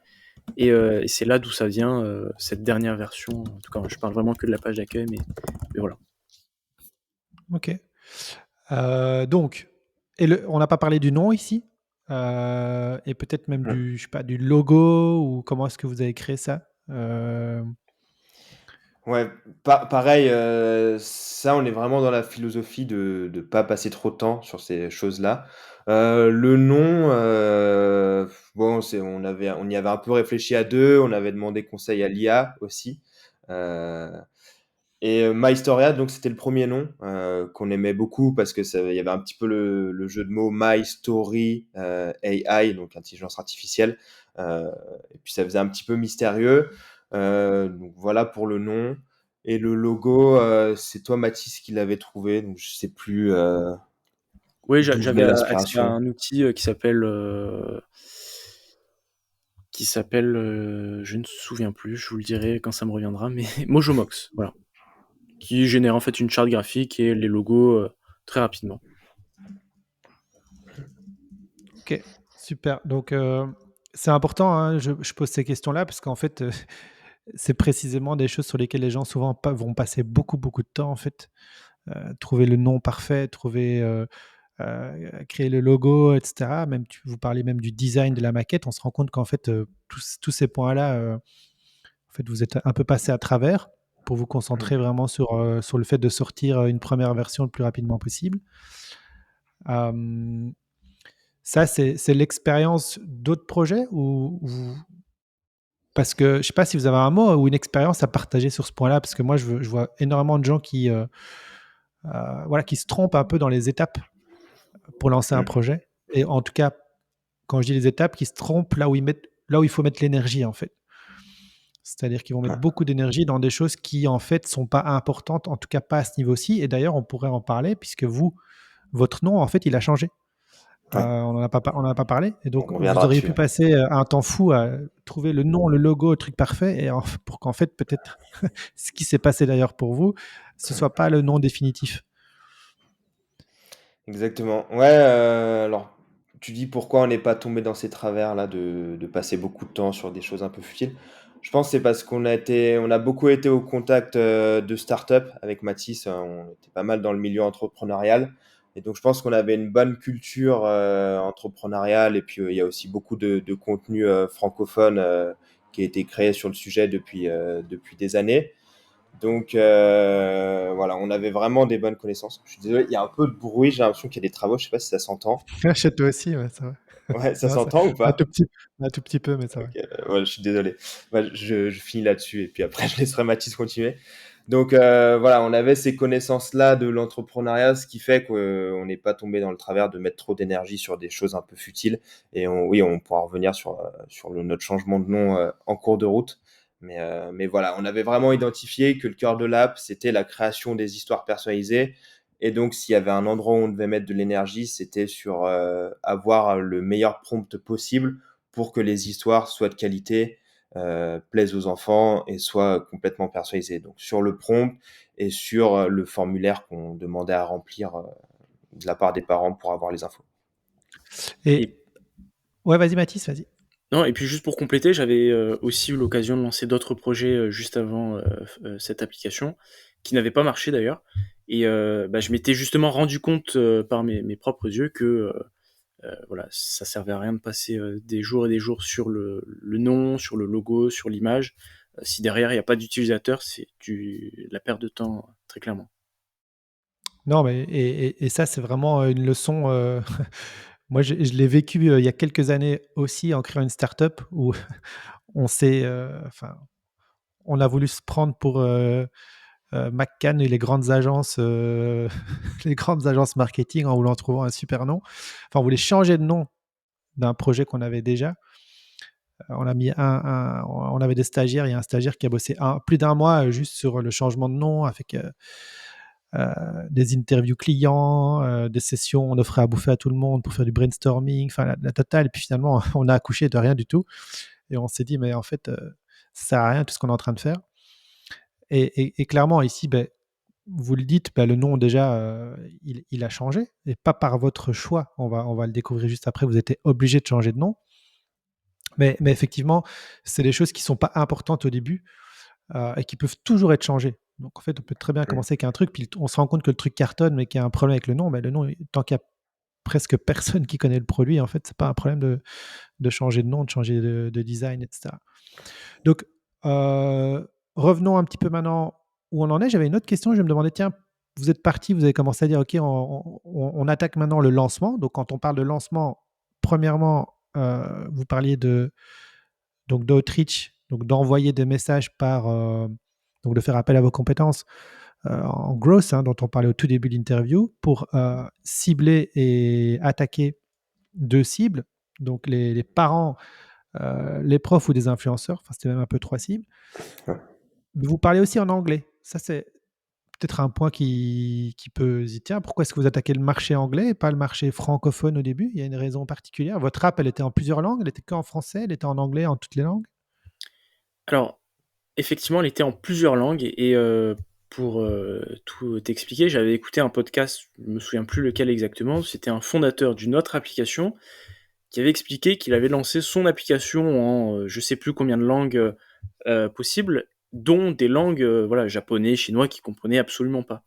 Et c'est là d'où ça vient, cette dernière version. En tout cas, je parle vraiment que de la page d'accueil, mais voilà. OK. Donc on n'a pas parlé du nom ici, et peut-être même Mmh. du je sais pas, du logo ou comment est-ce que vous avez créé ça? Hem, Ouais, pareil, ça, on est vraiment dans la philosophie de pas passer trop de temps sur ces choses-là. Le nom, bon, on y avait un peu réfléchi à 2. On avait demandé conseil à l'IA aussi, heu et MyHistoria, donc c'était le premier nom, qu'on aimait beaucoup parce que ça il y avait un petit peu le jeu de mots My Story, AI, donc intelligence artificielle, heu et puis ça faisait un petit peu mystérieux, donc voilà pour le nom et le logo, c'est toi Mathis qui l'avais trouvé, donc je sais plus, Oui, d'où j'avais venait accès à l'inspiration. un outil je ne me souviens plus, je vous le dirai quand ça me reviendra, mais Mojomox, voilà, qui génère en fait une charte graphique et les logos très rapidement. OK, super. Donc c'est important, hein, je pose ces questions-là parce qu'en fait, c'est précisément des choses sur lesquelles les gens souvent pas vont passer beaucoup, beaucoup de temps en fait. Trouver le nom parfait, créer le logo et cetera. Même vous parlez même du design de la maquette, on se rend compte qu'en fait, tous ces points-là, en fait, vous êtes un peu passé à travers pour vous Mmh. concentrer vraiment sur le fait de sortir, une première version le plus rapidement possible. Hem, Ça, c'est l'expérience d'autres projets ou vous parce que je sais pas si vous avez un mot ou une expérience à partager sur ce point-là? Parce que moi, je vois énormément de gens voilà, qui se trompent un peu dans les étapes pour lancer un Mmh. projet et en tout cas, quand je dis les étapes, qui se trompent là où il faut mettre l'énergie, en fait. C'est-à-dire qu'ils vont mettre Ouais, beaucoup d'énergie dans des choses qui, en fait, sont pas importantes, en tout cas pas à ce niveau-ci et d'ailleurs, on pourrait en parler puisque votre nom, en fait, il a changé. ouais, On en a pas parlé et on donc vous reviendra auriez dessus, pu ouais. passer, un temps fou à trouver le nom, le logo, le truc parfait et pour qu'en fait, peut-être, ce qui s'est passé d'ailleurs pour vous, ce soit pas le nom définitif. Exactement. Ouais, alors tu dis pourquoi on n'est pas tombé dans ces travers-là de passer beaucoup de temps sur des choses un peu futiles. Je pense que c'est parce on a beaucoup été au contact, de start-up avec Mathis, on était pas mal dans le milieu entrepreneurial et donc je pense qu'on avait une bonne culture, entrepreneuriale et puis, il y a aussi beaucoup de contenu, francophone, qui a été créé sur le sujet depuis des années. Donc voilà, on avait vraiment des bonnes connaissances. Je suis désolé, il y a un peu de bruit, j'ai l'impression qu'il y a des travaux, je sais pas si ça s'entend? Chez toi aussi, ouais, ça va. Ouais, ça Non, ça s'entend ou un tout pas? petit un tout petit peu, mais ça va. OK, ouais, je suis désolé. Bah, je finis là-dessus et puis après je laisserai Mathis continuer. Donc voilà, on avait ces connaissances-là de l'entrepreneuriat, ce qui fait qu'on n'est pas tombé dans le travers de mettre trop d'énergie sur des choses un peu futiles. Et oui, on pourra revenir sur notre changement de nom en cours de route. Mais voilà, on avait vraiment identifié que le cœur de l'app, c'était la création des histoires personnalisées. Et donc, s'il y avait un endroit où on devait mettre de l'énergie, c'était sur avoir le meilleur prompt possible pour que les histoires soient de qualité, plaisent aux enfants et soient complètement personnalisées. Donc, sur le prompt et sur le formulaire qu'on demandait à remplir de la part des parents pour avoir les infos. Et Et ouais, vas-y Mathis, vas-y. non, et puis juste pour compléter, j'avais aussi eu l'occasion de lancer d'autres projets juste avant cette application, qui n'avaient pas marché d'ailleurs. Et je m'étais justement rendu compte par mes propres yeux que voilà, ça servait à rien de passer des jours et des jours sur le nom, sur le logo, sur l'image. Si derrière il n'y a pas d'utilisateur, c'est la perte de temps, très clairement. Non, mais et ça, c'est vraiment une leçon. Moi, je l'ai vécu il y a quelques années aussi en créant une startup où enfin, on a voulu se prendre pour McCann et les grandes agences, les grandes agences marketing en voulant trouver un super nom. Enfin, on voulait changer de nom d'un projet qu'on avait déjà. On a mis on avait des stagiaires. Il y a un stagiaire qui a bossé plus d'un mois juste sur le changement de nom avec des interviews clients, des sessions, on offrait à bouffer à tout le monde pour faire du brainstorming, enfin la totale. Et puis finalement, on a accouché de rien du tout. Et on s'est dit, mais en fait, ça sert à rien tout ce qu'on est en train de faire. Et clairement, ici, ben, vous le dites, ben, le nom déjà, il a changé, et pas par votre choix. On va le découvrir juste après. Vous êtes obligé de changer de nom. Mais effectivement, c'est des choses qui ne sont pas importantes au début et qui peuvent toujours être changées. Donc en fait, on peut très bien Mm. commencer avec un truc, puis on se rend compte que le truc cartonne, mais qu'il y a un problème avec le nom. Mais le nom, tant qu'il y a presque personne qui connaît le produit, en fait, c'est pas un problème de changer de nom, de changer de design, etc. Donc, revenons un petit peu maintenant où on en est. J'avais une autre question. Je me demandais, tiens, vous êtes parti, vous avez commencé à dire, OK, on attaque maintenant le lancement. Donc, quand on parle de lancement, premièrement, vous parliez donc d'outreach, donc d'envoyer des messages donc de faire appel à vos compétences en growth, dont on parlait au tout début de l'interview, pour cibler et attaquer deux cibles, donc les parents, les profs ou des influenceurs. Enfin, c'était même un peu trois cibles. Ouais. Vous parlez aussi en anglais. Ça, c'est peut-être un point qui peut se dire, tiens, pourquoi est-ce que vous attaquez le marché anglais et pas le marché francophone au début? Il y a une raison particulière. Votre app, elle était en plusieurs langues, elle était qu'en français, elle était en anglais, en toutes les langues? Alors, effectivement, elle était en plusieurs langues et pour tout t'expliquer, j'avais écouté un podcast, je me souviens plus lequel exactement. C'était un fondateur d'une autre application qui avait expliqué qu'il avait lancé son application en je sais plus combien de langues possibles, dont des langues voilà, japonais, chinois, qu'il comprenait absolument pas.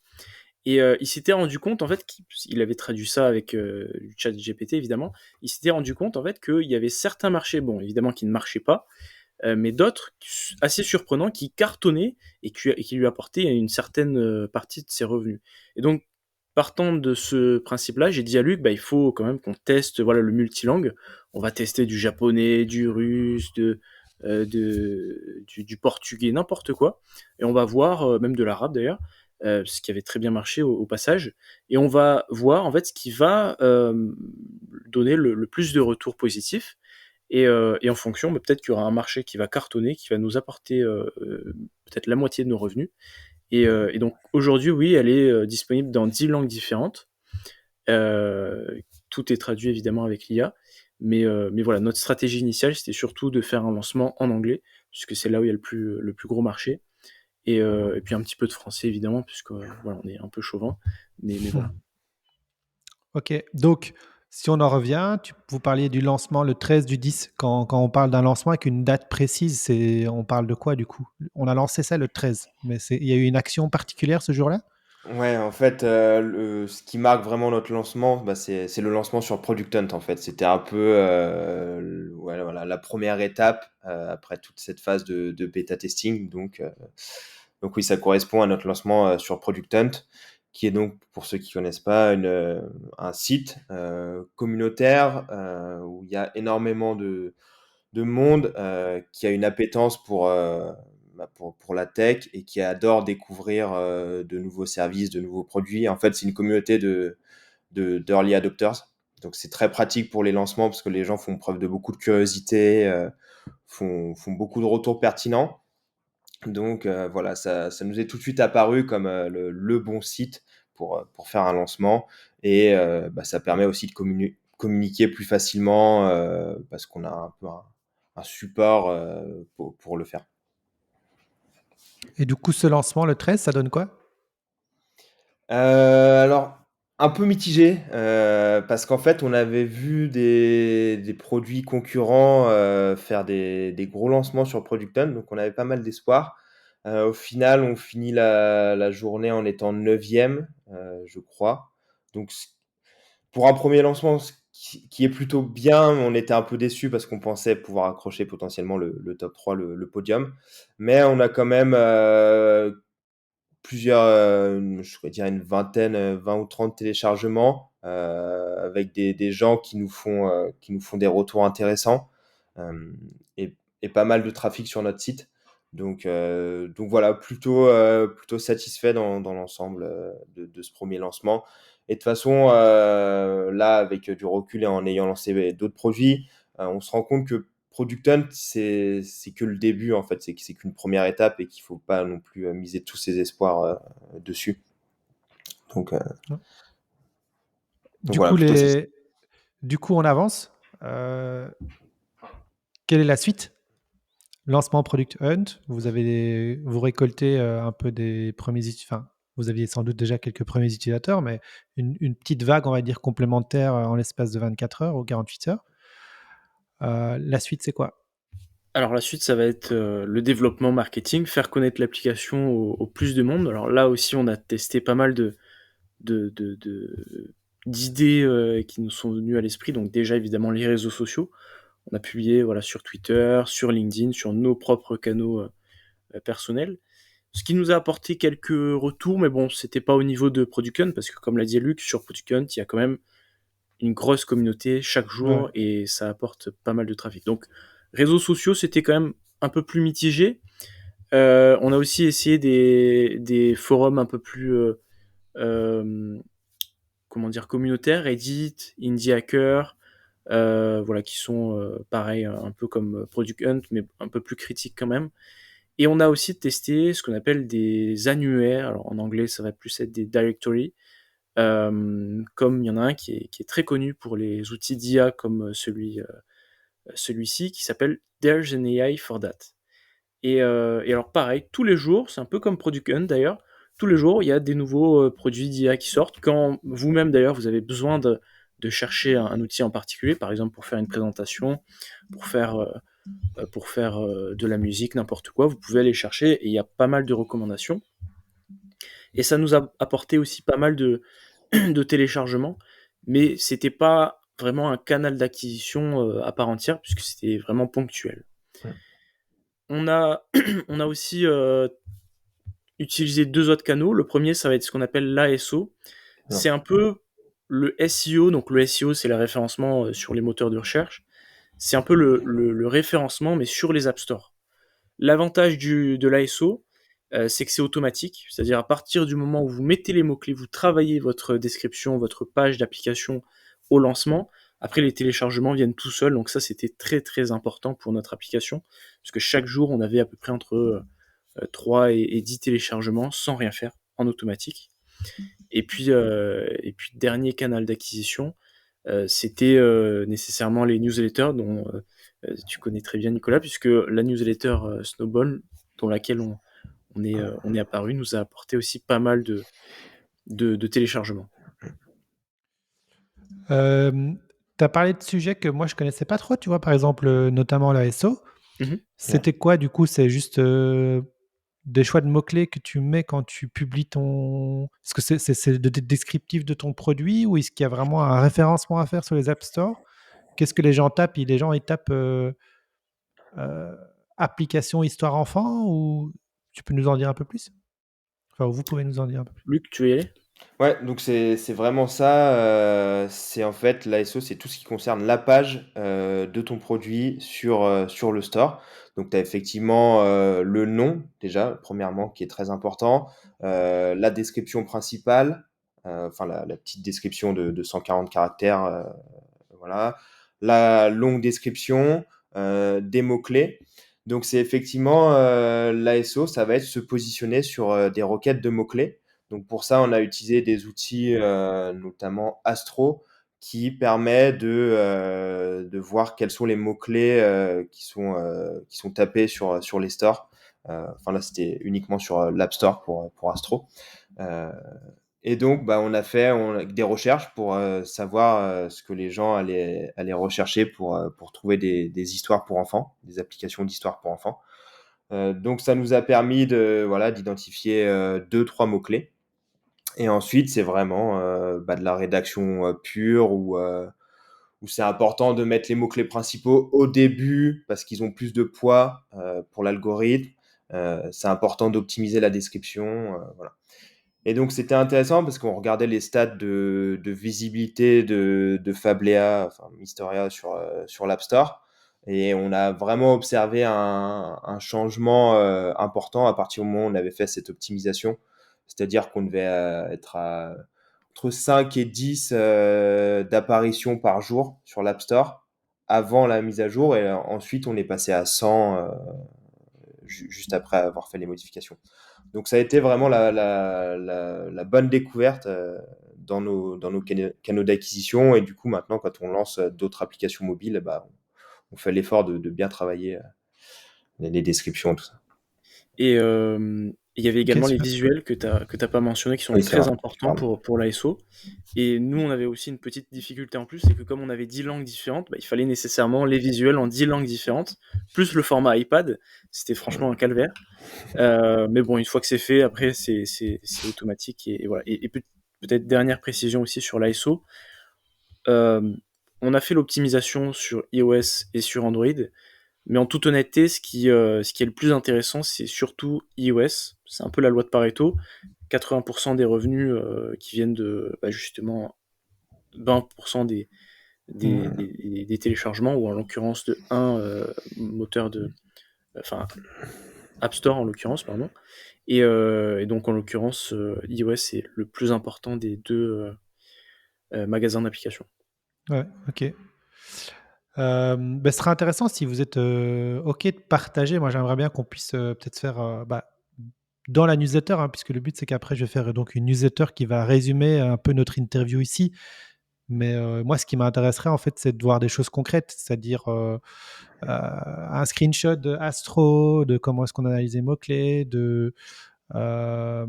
Et il s'était rendu compte en fait qu'il avait traduit ça avec du chat GPT évidemment. Il s'était rendu compte en fait qu'il y avait certains marchés, bon évidemment qui ne marchaient pas, mais d'autres assez surprenants qui cartonnaient et qui lui apportaient une certaine partie de ses revenus. Et donc, partant de ce principe-là, j'ai dit à Luc, bah, il faut quand même qu'on teste voilà, le multilangue. On va tester du japonais, du russe, du portugais, n'importe quoi. Et on va voir, même de l'arabe d'ailleurs, ce qui avait très bien marché au passage. Et on va voir en fait ce qui va donner le plus de retours positifs. Et en fonction, peut-être qu'il y aura un marché qui va cartonner, qui va nous apporter peut-être la moitié de nos revenus. Et donc aujourd'hui, oui, elle est disponible dans 10 langues différentes. Euh, Tout est traduit évidemment avec l'IA. Mais voilà, notre stratégie initiale, c'était surtout de faire un lancement en anglais, puisque c'est là où il y a le plus gros marché. Et puis un petit peu de français évidemment, puisque voilà, on est un peu chauvin. Mais voilà. Ok, donc si on en revient, vous parliez du lancement le 13 du 10. Quand on parle d'un lancement avec une date précise, on parle de quoi du coup? On a lancé ça le 13, mais il y a eu une action particulière ce jour-là? Ouais, en fait, ce qui marque vraiment notre lancement, bah, c'est le lancement sur Product Hunt, en fait. C'était un peu ouais, voilà, la première étape après toute cette phase de bêta testing. Donc oui, ça correspond à notre lancement sur Product Hunt, qui est donc, pour ceux qui connaissent pas, un site communautaire où il y a énormément de monde qui a une appétence pour la tech et qui adorent découvrir de nouveaux services, de nouveaux produits. En fait, c'est une communauté d'early adopters. Donc, c'est très pratique pour les lancements parce que les gens font preuve de beaucoup de curiosité, font beaucoup de retours pertinents. Donc, voilà, ça nous est tout de suite apparu comme le bon site pour faire un lancement. Et ça permet aussi de communiquer plus facilement parce qu'on a un peu un support pour le faire. Et du coup, ce lancement, le 13, ça donne quoi? Alors, un peu mitigé, parce qu'en fait, on avait vu des produits concurrents faire des gros lancements sur Product Hunt, donc on avait pas mal d'espoir. Au final, on finit la journée en étant 9e, je crois. Donc, pour un premier lancement, qui est plutôt bien, on était un peu déçus parce qu'on pensait pouvoir accrocher potentiellement le top 3, le podium. Mais on a quand même plusieurs, je pourrais dire une vingtaine, 20 ou 30 téléchargements avec des gens qui nous font des retours intéressants euh, et, et pas mal de trafic sur notre site. Donc voilà, plutôt satisfait dans l'ensemble de ce premier lancement. Et de toute façon, là, avec du recul et en ayant lancé d'autres produits, on se rend compte que Product Hunt, c'est que le début, en fait. C'est qu'une première étape et qu'il ne faut pas non plus miser tous ses espoirs dessus. Donc, Du voilà, coup, plutôt ça. on avance. Quelle est la suite? Lancement Product Hunt, vous récoltez un peu des premiers enfin, vous aviez sans doute déjà quelques premiers utilisateurs, mais une petite vague, on va dire, complémentaire en l'espace de 24 heures ou 48 heures. La suite, c'est quoi? Alors la suite, ça va être le développement marketing, faire connaître l'application au plus de monde. Alors là aussi, on a testé pas mal d'idées qui nous sont venues à l'esprit. Donc déjà, évidemment, les réseaux sociaux. On a publié voilà, sur Twitter, sur LinkedIn, sur nos propres canaux personnels. Ce qui nous a apporté quelques retours, mais bon, c'était pas au niveau de Product Hunt, parce que comme l'a dit Luc, sur Product Hunt, il y a quand même une grosse communauté chaque Ouais. jour et ça apporte pas mal de trafic. Donc, réseaux sociaux, c'était quand même un peu plus mitigé. On a aussi essayé des forums un peu plus euh, comment dire, communautaires, Reddit, Indie Hacker, voilà, qui sont pareil, un peu comme Product Hunt, mais un peu plus critiques quand même. Et on a aussi testé ce qu'on appelle des annuaires. Alors en anglais, ça va plus être des directories. Comme il y en a un qui est très connu pour les outils d'IA comme celui-ci, qui s'appelle There's an AI for that. Et alors pareil, tous les jours, c'est un peu comme Product Hunt d'ailleurs, tous les jours, il y a des nouveaux produits d'IA qui sortent. Quand vous-même d'ailleurs, vous avez besoin de chercher un outil en particulier, par exemple pour faire une présentation, pour faire de la musique, n'importe quoi, vous pouvez aller chercher et il y a pas mal de recommandations. Et ça nous a apporté aussi pas mal de téléchargements, mais c'était pas vraiment un canal d'acquisition à part entière, puisque c'était vraiment ponctuel. Ouais. On a, on a aussi utilisé deux autres canaux. Le premier, ça va être ce qu'on appelle l'ASO. Non. C'est un peu le SEO. Donc le SEO, c'est le référencement sur les moteurs de recherche. C'est un peu le référencement, mais sur les App Store. L'avantage de l'ASO, c'est que c'est automatique. C'est-à-dire à partir du moment où vous mettez les mots-clés, vous travaillez votre description, votre page d'application au lancement. Après, les téléchargements viennent tout seuls. Donc ça, c'était très très important pour notre application. Parce que chaque jour, on avait à peu près entre 3 et 10 téléchargements sans rien faire, en automatique. Et puis dernier canal d'acquisition, c'était nécessairement les newsletters dont tu connais très bien Nicolas, puisque la newsletter Snowball, dans laquelle on est apparu, nous a apporté aussi pas mal de téléchargements. Tu as parlé de sujets que moi je connaissais pas trop, tu vois, par exemple, notamment la SO. Mhm. C'était quoi du coup? C'est juste des choix de mots-clés que tu mets quand tu publies ton. Est-ce que c'est le descriptif de ton produit ou est-ce qu'il y a vraiment un référencement à faire sur les App Store? Qu'est-ce que les gens tapent? Les gens ils tapent euh, application histoire enfant ou tu peux nous en dire un peu plus? Enfin, vous pouvez nous en dire un peu plus. Luc, tu veux y aller? Ouais, donc c'est vraiment ça. C'est en fait l'ASO, c'est tout ce qui concerne la page de ton produit sur le store. Donc, tu as effectivement le nom, déjà, premièrement, qui est très important, la description principale, enfin la petite description de 140 caractères, voilà, la longue description, des mots-clés. Donc, c'est effectivement l'ASO, ça va être se positionner sur des requêtes de mots-clés. Donc pour ça, on a utilisé des outils, notamment Astro, qui permet de voir quels sont les mots-clés qui sont tapés sur les stores. Enfin là, c'était uniquement sur l'App Store pour Astro. Euh, et donc, bah, on a fait des recherches pour savoir ce que les gens allaient rechercher pour trouver des histoires pour enfants, des applications d'histoires pour enfants. Donc ça nous a permis voilà, d'identifier deux, trois mots-clés. Et ensuite, c'est vraiment de la rédaction pure où c'est important de mettre les mots-clés principaux au début parce qu'ils ont plus de poids pour l'algorithme. C'est important d'optimiser la description. Voilà. Et donc, c'était intéressant parce qu'on regardait les stats de visibilité de Fablea, enfin Mystoria sur l'App Store. Et on a vraiment observé un changement important à partir du moment où on avait fait cette optimisation. C'est-à-dire qu'on devait être entre 5 et 10 d'apparitions par jour sur l'App Store avant la mise à jour. Et ensuite, on est passé à 100 juste après avoir fait les modifications. Donc ça a été vraiment la bonne découverte dans nos canaux d'acquisition. Et du coup, maintenant, quand on lance d'autres applications mobiles, bah, on fait l'effort de bien travailler les descriptions, tout ça. Et il y avait Ok, également les super. visuels que t'as pas mentionné, qui sont Oui, c'est très vrai. importants Pardon. pour l'ASO. Et nous, on avait aussi une petite difficulté en plus, c'est que comme on avait 10 langues différentes, bah, il fallait nécessairement les visuels en 10 langues différentes, plus le format iPad. C'était franchement un calvaire. Mais bon, une fois que c'est fait, après, c'est automatique. Et voilà. Et peut-être dernière précision aussi sur l'ISO. On a fait l'optimisation sur iOS et sur Android. Mais en toute honnêteté, ce qui est le plus intéressant, c'est surtout iOS. C'est un peu la loi de Pareto. 80% des revenus qui viennent de justement 20% des téléchargements, ou en l'occurrence de un moteur de. Enfin, App Store en l'occurrence, pardon. Et donc en l'occurrence, iOS est le plus important des deux magasins d'applications. Ouais, ok. Ce serait intéressant si vous êtes OK de partager. Moi, j'aimerais bien qu'on puisse peut-être faire dans la newsletter, hein, puisque le but, c'est qu'après, je vais faire donc une newsletter qui va résumer un peu notre interview ici. Mais moi, ce qui m'intéresserait, en fait, c'est de voir des choses concrètes, c'est-à-dire un screenshot de Astro, de comment est-ce qu'on analyse les mots-clés, euh,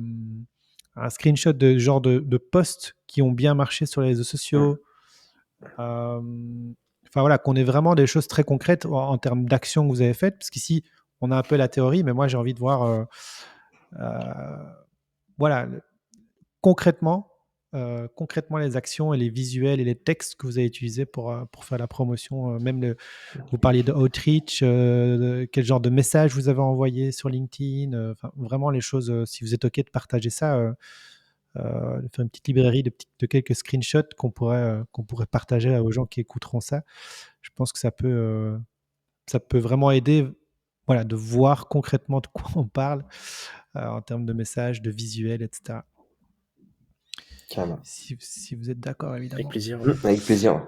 un screenshot de genre de posts qui ont bien marché sur les réseaux sociaux. Euh, Enfin voilà, qu'on ait vraiment des choses très concrètes en termes d'actions que vous avez faites, parce qu'ici, on a un peu la théorie, mais moi, j'ai envie de voir, voilà, concrètement, concrètement les actions et les visuels et les textes que vous avez utilisés pour faire la promotion. Vous parliez de outreach, quel genre de message vous avez envoyé sur LinkedIn, vraiment les choses, si vous êtes OK de partager ça, de faire une petite librairie de quelques screenshots qu'on pourrait partager aux gens qui écouteront ça. Je pense que ça peut vraiment aider, voilà, de voir concrètement de quoi on parle en termes de messages, de visuels, etc. Carrément. Si vous êtes d'accord, Avec évidemment. plaisir. Ouais. Avec plaisir.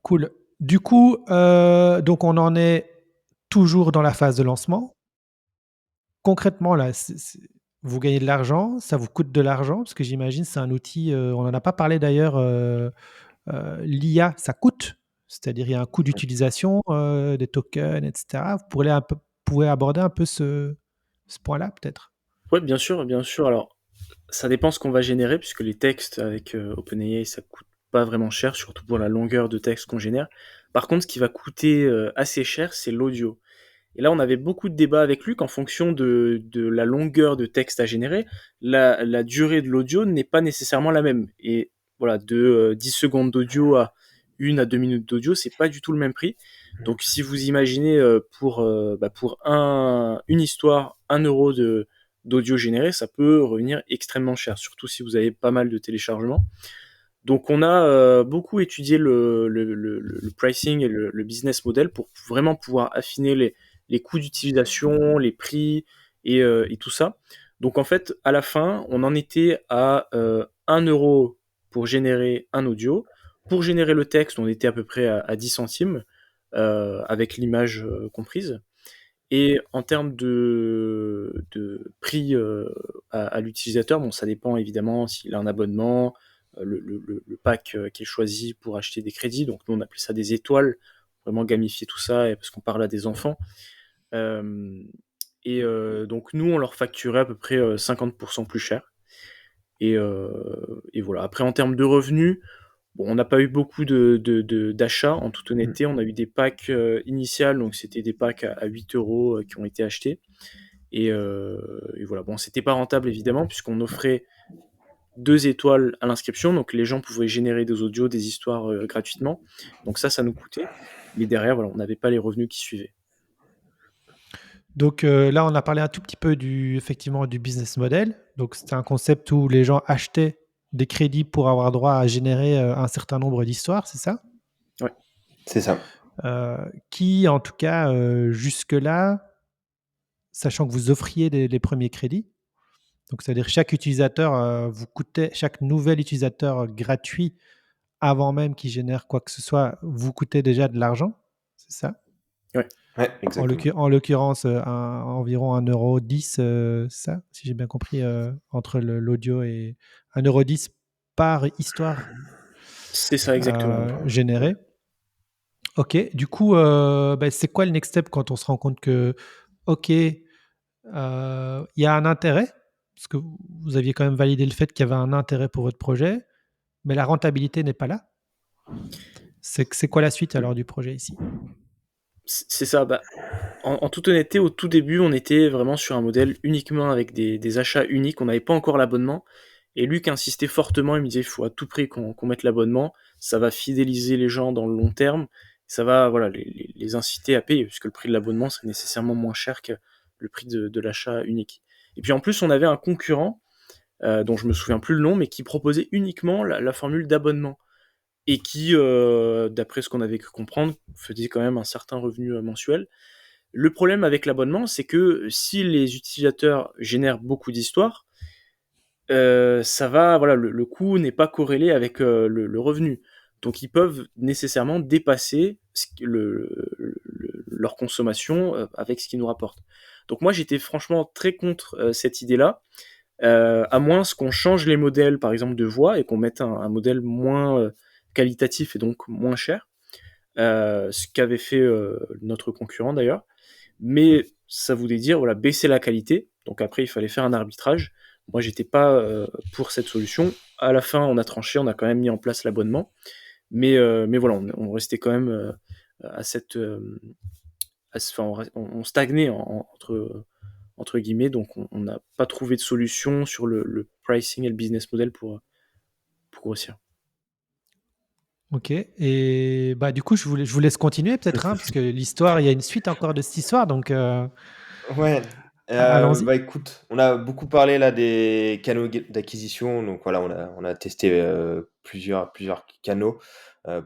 Cool. Du coup, donc on en est toujours dans la phase de lancement. Concrètement, là, vous gagnez de l'argent, ça vous coûte de l'argent, parce que j'imagine c'est un outil, on n'en a pas parlé d'ailleurs, l'IA, ça coûte, c'est-à-dire il y a un coût d'utilisation, des tokens, etc. Pouvez aborder un peu ce point-là, peut-être? Ouais, bien sûr, bien sûr. Alors, ça dépend ce qu'on va générer, puisque les textes avec OpenAI, ça coûte pas vraiment cher, surtout pour la longueur de texte qu'on génère. Par contre, ce qui va coûter assez cher, c'est l'audio. Et là, on avait beaucoup de débats avec Luc en fonction de la longueur de texte à générer. La durée de l'audio n'est pas nécessairement la même. Et voilà, de 10 secondes d'audio à 1 à 2 minutes d'audio, c'est pas du tout le même prix. Donc, si vous imaginez pour une histoire, 1 euro d'audio généré, ça peut revenir extrêmement cher, surtout si vous avez pas mal de téléchargements. Donc on a beaucoup étudié le pricing et le business model pour vraiment pouvoir affiner les coûts d'utilisation, les prix et tout ça. Donc en fait, à la fin, on en était à 1 euro pour générer un audio. Pour générer le texte, on était à peu près à 10 centimes, avec l'image comprise. Et en termes de prix à l'utilisateur, bon, ça dépend évidemment s'il a un abonnement, le pack qui est choisi pour acheter des crédits. Donc nous, on appelait ça des étoiles, vraiment gamifier tout ça, parce qu'on parle à des enfants. Euh, donc nous, on leur facturait à peu près 50% plus cher. Et voilà. Après, en termes de revenus, bon, on n'a pas eu beaucoup d'achats, en toute honnêteté. On a eu des packs initiales, donc c'était des packs à 8 euros qui ont été achetés. Et voilà, bon, c'était pas rentable évidemment, puisqu'on offrait 2 étoiles à l'inscription, donc les gens pouvaient générer des audios, des histoires gratuitement. Donc ça nous coûtait. Mais derrière, voilà, on n'avait pas les revenus qui suivaient. Donc là, on a parlé un tout petit peu effectivement, du business model. Donc c'était un concept où les gens achetaient des crédits pour avoir droit à générer un certain nombre d'histoires, c'est ça? Ouais. C'est ça. Qui, en tout cas, jusque-là, sachant que vous offriez les premiers crédits, donc c'est-à-dire chaque utilisateur chaque nouvel utilisateur gratuit, avant même qu'il génère quoi que ce soit, vous coûtait déjà de l'argent, c'est ça? Ouais. Ouais, exactement. En l'occurrence, environ 1,10 €, c'est ça? Si j'ai bien compris, entre l'audio et 1,10 € par histoire C'est ça exactement. générée. OK. Du coup, bah, c'est quoi le next step quand on se rend compte que, OK, il y a un intérêt? Parce que vous aviez quand même validé le fait qu'il y avait un intérêt pour votre projet, mais la rentabilité n'est pas là. C'est quoi la suite alors du projet ici? C'est ça. Bah, en toute honnêteté, au tout début, on était vraiment sur un modèle uniquement avec des achats uniques. On n'avait pas encore l'abonnement. Et Luc insistait fortement. Il me disait, il faut à tout prix qu'on mette l'abonnement. Ça va fidéliser les gens dans le long terme. Ça va, voilà, les inciter à payer, puisque le prix de l'abonnement serait nécessairement moins cher que le prix de l'achat unique. Et puis en plus, on avait un concurrent, dont je me souviens plus le nom, mais qui proposait uniquement la formule d'abonnement. Et qui, d'après ce qu'on avait pu comprendre, faisait quand même un certain revenu mensuel. Le problème avec l'abonnement, c'est que si les utilisateurs génèrent beaucoup d'histoires, ça va, voilà, le coût n'est pas corrélé avec le revenu. Donc ils peuvent nécessairement dépasser leur consommation avec ce qu'ils nous rapportent. Donc moi j'étais franchement très contre cette idée-là, à moins qu'on change les modèles par exemple de voix et qu'on mette un modèle moins qualitatif et donc moins cher, ce qu'avait fait notre concurrent d'ailleurs. Mais ça voulait dire, voilà, baisser la qualité. Donc après, il fallait faire un arbitrage. Moi, j'étais pas pour cette solution. À la fin, on a tranché, on a quand même mis en place l'abonnement. Mais voilà, on restait quand même à cette, enfin, on stagnait entre guillemets. Donc on n'a pas trouvé de solution sur le pricing et le business model pour grossir. OK. Et bah, du coup, je vous laisse continuer peut-être, hein, parce que l'histoire, il y a une suite encore de cette histoire, donc Ouais, allons-y. bah, écoute, on a beaucoup parlé là des canaux d'acquisition, donc voilà, on a testé, plusieurs canaux,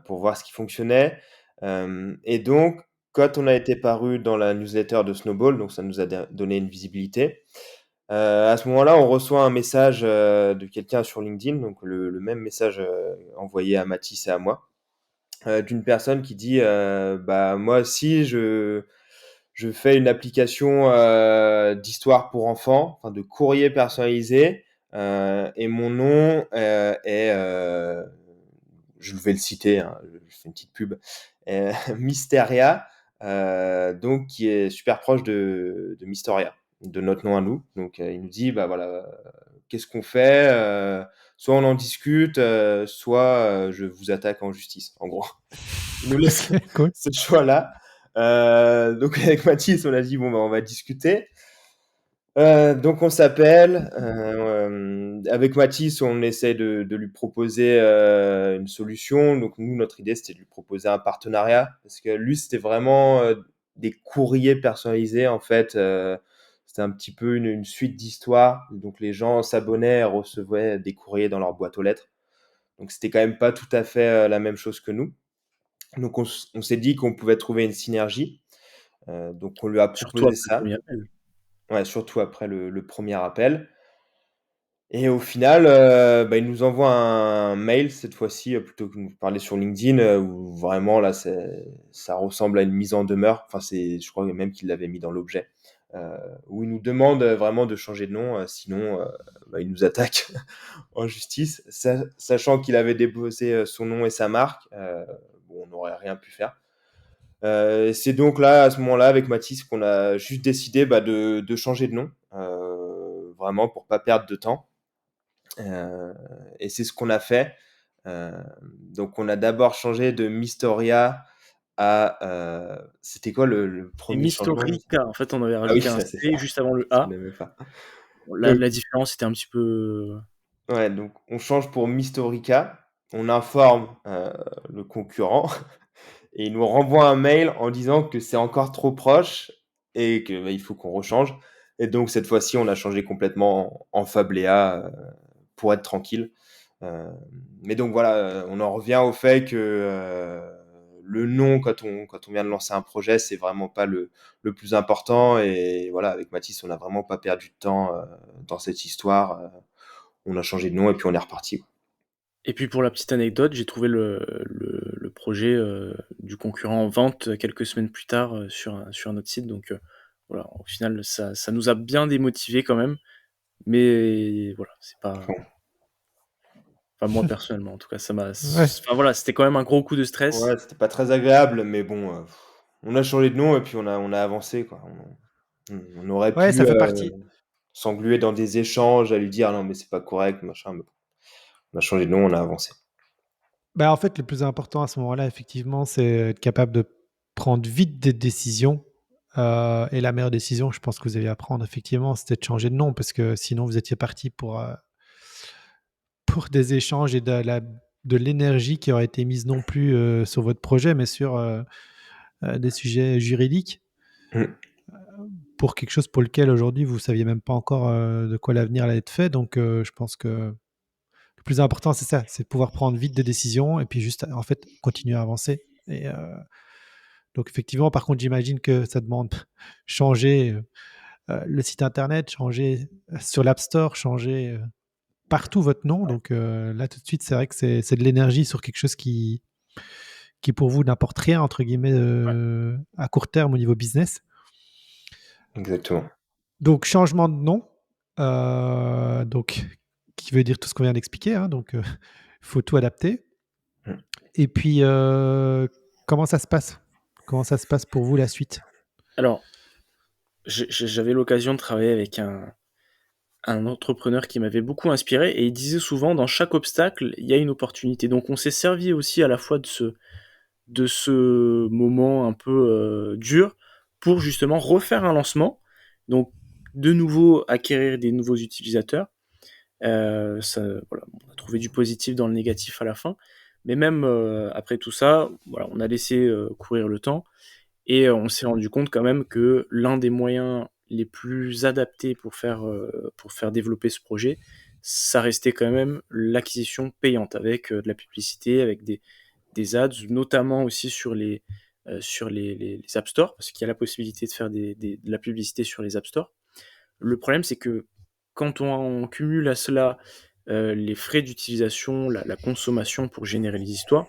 pour voir ce qui fonctionnait. Hem Et donc quand on a été paru dans la newsletter de Snowball, donc ça nous a donné une visibilité. À ce moment-là, on reçoit un message, de quelqu'un sur LinkedIn, donc le même message, envoyé à Mathis et à moi, d'une personne qui dit, «Bah, moi aussi je fais une application, d'histoire pour enfants, enfin de courrier personnalisé, et mon nom, est, je vais le citer, hein, je fais une petite pub, Mysteria, donc qui est super proche de Mystoria, de notre nom à nous. Donc, il nous dit: «Bah, voilà, qu'est-ce qu'on fait? Soit on en discute, soit, je vous attaque en justice», en gros. Il nous laisse OK, cool. ce choix-là. Donc avec Mathis, on a dit: «Bon, bah, on va discuter». Donc on s'appelle, avec Mathis, on essaie de lui proposer, une solution. Donc nous, notre idée, c'était de lui proposer un partenariat parce que lui, c'était vraiment, des courriers personnalisés, en fait, c'était un petit peu une suite d'histoires. Donc les gens s'abonnaient et recevaient des courriers dans leur boîte aux lettres. Donc c'était quand même pas tout à fait la même chose que nous. Donc on s'est dit qu'on pouvait trouver une synergie. Donc on lui a Surtout proposé après le ça. premier appel. Ouais, surtout après le premier appel. Et au final, il nous envoie un mail cette fois-ci, plutôt que de nous parler sur LinkedIn, où vraiment là, ça ressemble à une mise en demeure. Enfin, je crois même qu'il l'avait mis dans l'objet, où il nous demande vraiment de changer de nom, sinon, il nous attaque en justice. Sachant qu'il avait déposé son nom et sa marque, bon, on n'aurait rien pu faire. C'est donc là, à ce moment-là, avec Mathis, qu'on a juste décidé de changer de nom, vraiment pour pas perdre de temps. Et c'est ce qu'on a fait. Euh, donc on a d'abord changé de Mistoria à... c'était quoi le Et premier changement? Mistorica, en fait, on avait Ah oui, rajouté un ça, c'est C ça. juste avant le Je A. l'aimais pas. Donc, La différence était un petit peu... ouais, donc on change pour Mistorica. On informe le concurrent et il nous renvoie un mail en disant que c'est encore trop proche et que il faut qu'on rechange. Et donc cette fois-ci, on a changé complètement en Fablea pour être tranquille. Euh, mais donc voilà, on en revient au fait que le nom, quand on vient de lancer un projet, c'est vraiment pas le plus important. Et voilà, avec Mathis, on n'a vraiment pas perdu de temps dans cette histoire. On a changé de nom et puis on est reparti. Et puis pour la petite anecdote, j'ai trouvé le projet du concurrent en vente quelques semaines plus tard sur un autre site. Donc voilà, au final, ça nous a bien démotivés quand même. Mais voilà, c'est pas... Bon. Enfin, moi personnellement, en tout cas, Ouais. Enfin voilà, c'était quand même un gros coup de stress. Ouais, c'était pas très agréable, mais bon, on a changé de nom et puis on a avancé, quoi. On aurait Ouais, pu ça fait partie. s'engluer dans des échanges, à lui dire non, mais c'est pas correct, machin. Mais bon, on a changé de nom, on a avancé. Bah, en fait, le plus important à ce moment-là, effectivement, c'est être capable de prendre vite des décisions. Et la meilleure décision, je pense que vous aviez à prendre, effectivement, c'était de changer de nom parce que sinon, vous étiez parti pour des échanges et de l'énergie qui aurait été mise non plus sur votre projet, mais sur des sujets juridiques Mm. pour quelque chose pour lequel aujourd'hui, vous ne saviez même pas encore de quoi l'avenir allait être fait. Donc, je pense que le plus important, c'est ça, c'est de pouvoir prendre vite des décisions et puis juste, en fait, continuer à avancer. Et donc, effectivement, par contre, j'imagine que ça demande changer le site internet, changer sur l'App Store, changer partout votre nom. Donc là, tout de suite, c'est vrai que c'est de l'énergie sur quelque chose qui pour vous n'apporte rien, entre guillemets, à court terme au niveau business. Exactement. Donc, changement de nom, donc, qui veut dire tout ce qu'on vient d'expliquer. Hein, donc, il faut tout adapter. Mm. Et puis, comment ça se passe? Comment ça se passe pour vous la suite? Alors, j'avais l'occasion de travailler avec un entrepreneur qui m'avait beaucoup inspiré et il disait souvent dans chaque obstacle, il y a une opportunité. Donc on s'est servi aussi à la fois de ce moment un peu dur pour justement refaire un lancement. Donc de nouveau acquérir des nouveaux utilisateurs. Voilà, on a trouvé du positif dans le négatif à la fin. Mais même après tout ça, voilà, on a laissé courir le temps et on s'est rendu compte quand même que l'un des moyens les plus adaptés pour faire développer ce projet, ça restait quand même l'acquisition payante avec de la publicité, avec des ads, notamment aussi sur les App Store, parce qu'il y a la possibilité de faire de la publicité sur les App Store. Le problème, c'est que quand on cumule à cela les frais d'utilisation, la consommation pour générer les histoires,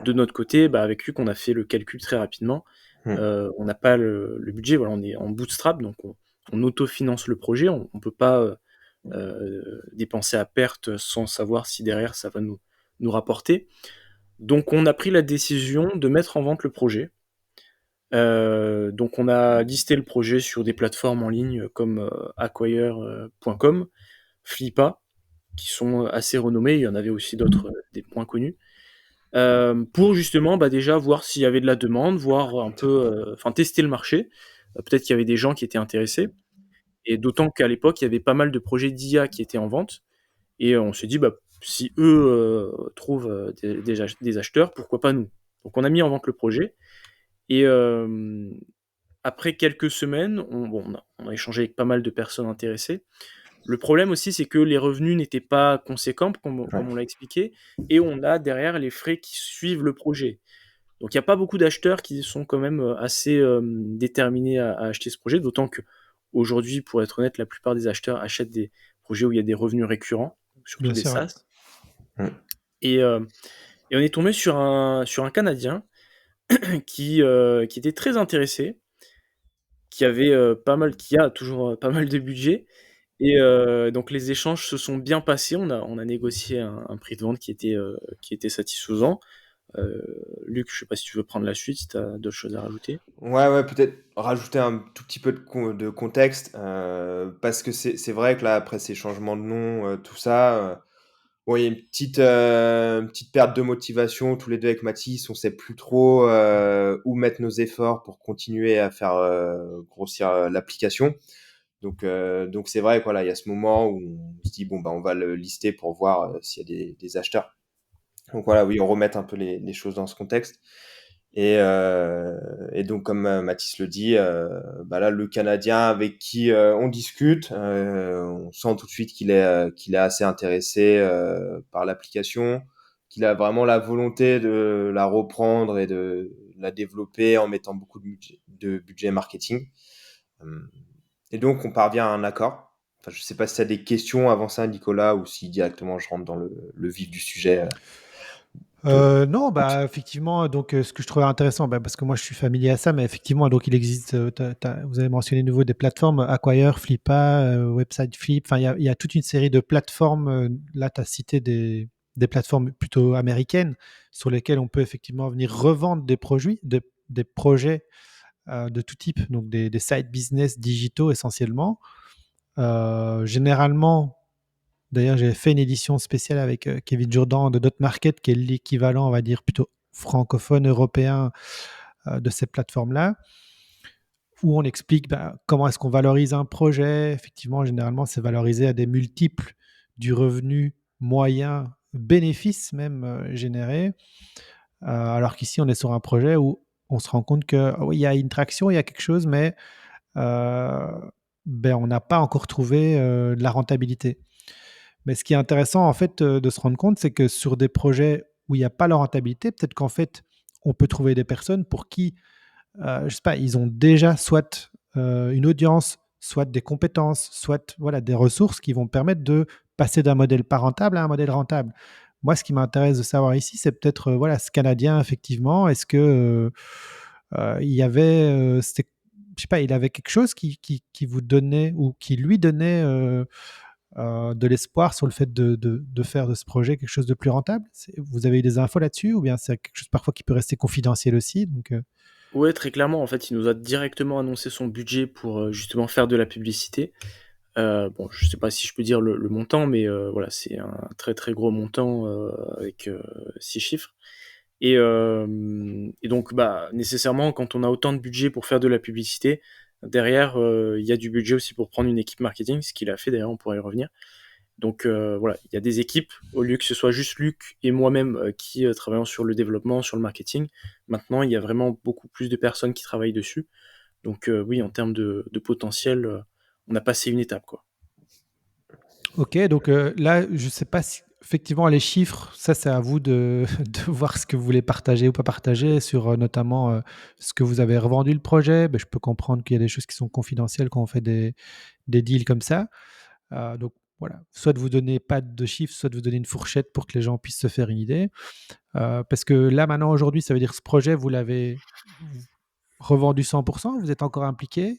de notre côté, avec Luc, on a fait le calcul très rapidement. Mm. On n'a pas le budget, voilà, on est en bootstrap, donc on autofinance le projet, on ne peut pas dépenser à perte sans savoir si derrière ça va nous rapporter. Donc on a pris la décision de mettre en vente le projet. Donc on a listé le projet sur des plateformes en ligne comme acquire.com, Flippa, qui sont assez renommées, il y en avait aussi d'autres, des moins connus, pour justement déjà voir s'il y avait de la demande, voir un peu, enfin tester le marché. Peut-être qu'il y avait des gens qui étaient intéressés, et d'autant qu'à l'époque, il y avait pas mal de projets d'IA qui étaient en vente, et on s'est dit, si eux trouvent des acheteurs, pourquoi pas nous? Donc on a mis en vente le projet, et après quelques semaines, on a échangé avec pas mal de personnes intéressées. Le problème aussi, c'est que les revenus n'étaient pas conséquents, Ouais. comme on l'a expliqué, et on a derrière les frais qui suivent le projet. Donc il n'y a pas beaucoup d'acheteurs qui sont quand même assez déterminés à acheter ce projet, d'autant que aujourd'hui, pour être honnête, la plupart des acheteurs achètent des projets où il y a des revenus récurrents, surtout Bien des sûr, ouais. SaaS. Mm. Et, euh, et on est tombé sur un Canadien qui était très intéressé, qui avait qui a toujours pas mal de budget. Et donc les échanges se sont bien passés. On a négocié un prix de vente qui était satisfaisant. Euh, Luc, je sais pas si tu veux prendre la suite, si tu as d'autres choses à rajouter. Ouais, peut-être rajouter un tout petit peu de contexte, parce que c'est vrai que là, après ces changements de nom, tout ça, bon, il y a une petite perte de motivation tous les deux avec Mathis. On sait plus trop où mettre nos efforts pour continuer à faire grossir l'application. Donc c'est vrai que voilà, il y a ce moment où on se dit bon bah on va le lister pour voir s'il y a des acheteurs. Donc voilà, oui, on remet un peu les choses dans ce contexte. Et donc, comme Mathis le dit, bah là, le Canadien avec qui on discute, on sent tout de suite qu'il est assez intéressé par l'application, qu'il a vraiment la volonté de la reprendre et de la développer en mettant beaucoup de budget marketing. Hum. Et donc, on parvient à un accord. Enfin, je sais pas si tu as des questions avant ça, Nicolas, ou si directement je rentre dans le vif du sujet de Non, vente. bah effectivement, donc ce que je trouvais intéressant, bah, parce que moi je suis familier à ça, mais effectivement, donc il existe, vous avez mentionné de nouveau des plateformes, Acquire, Flippa, Website Flip, enfin il y a toute une série de plateformes, là tu as cité des plateformes plutôt américaines sur lesquelles on peut effectivement venir revendre des projets de tout type, donc des side business digitaux essentiellement. Généralement, d'ailleurs, j'avais fait une édition spéciale avec Kevin Jourdan de Dot Market, qui est l'équivalent, on va dire, plutôt francophone, européen de ces plateformes-là, où on explique comment est-ce qu'on valorise un projet. Effectivement, généralement, c'est valorisé à des multiples du revenu moyen, bénéfice même généré. Alors qu'ici, on est sur un projet où on se rend compte que oui, il y a une traction, il y a quelque chose, mais euh, on n'a pas encore trouvé de la rentabilité. Mais ce qui est intéressant, en fait, de se rendre compte, c'est que sur des projets où il n'y a pas la rentabilité, peut-être qu'en fait, on peut trouver des personnes pour qui, je sais pas, ils ont déjà soit une audience, soit des compétences, soit voilà, des ressources qui vont permettre de passer d'un modèle pas rentable à un modèle rentable. Moi, ce qui m'intéresse de savoir ici, c'est peut-être voilà, ce Canadien, effectivement, est-ce que il y avait, je sais pas, il avait quelque chose qui vous donnait ou qui lui donnait de l'espoir sur le fait de faire de ce projet quelque chose de plus rentable? Vous avez eu des infos là-dessus ou bien c'est quelque chose parfois qui peut rester confidentiel aussi Ouais, très clairement, en fait, il nous a directement annoncé son budget pour justement faire de la publicité. Bon, je sais pas si je peux dire le montant, mais voilà, c'est un très très gros montant avec 6 chiffres. Et donc, bah, nécessairement, quand on a autant de budget pour faire de la publicité, derrière, il y a du budget aussi pour prendre une équipe marketing, ce qu'il a fait d'ailleurs, on pourrait y revenir. Donc voilà, il y a des équipes, au lieu que ce soit juste Luc et moi-même qui travaillons sur le développement, sur le marketing. Maintenant, il y a vraiment beaucoup plus de personnes qui travaillent dessus. Donc oui, en termes de potentiel, on a passé une étape, quoi. Ok, donc là, je ne sais pas si effectivement les chiffres, ça c'est à vous de voir ce que vous voulez partager ou pas partager sur notamment ce que vous avez revendu le projet. Je peux comprendre qu'il y a des choses qui sont confidentielles quand on fait des deals comme ça. Donc voilà, soit de vous donner pas de chiffres, soit de vous donner une fourchette pour que les gens puissent se faire une idée. Parce que là, maintenant, aujourd'hui, ça veut dire que ce projet, vous l'avez revendu 100%. Vous êtes encore impliqué?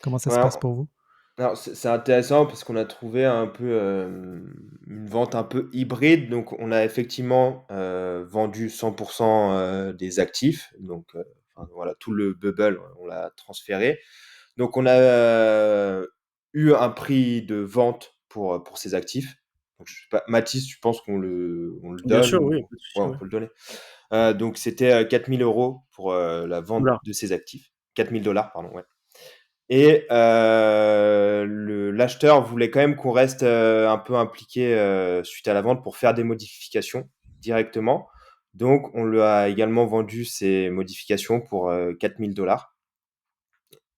Comment ça se passe Alors, pour vous? alors, c'est intéressant parce qu'on a trouvé un peu une vente un peu hybride. Donc, on a effectivement vendu 100% des actifs. Donc, enfin, voilà, tout le bubble, on l'a transféré. Donc, on a eu un prix de vente pour ces actifs. Donc, je sais pas, Mathis, tu penses on le Bien donne sûr, oui, ou... pas de Ouais, souci, on ouais. peut le donner. Donc, c'était 4 000 € pour la vente Oula. de ces actifs. 4 000 $, pardon, ouais. Et l'acheteur voulait quand même qu'on reste un peu impliqué suite à la vente pour faire des modifications directement. Donc, on lui a également vendu ces modifications pour 4 000 $.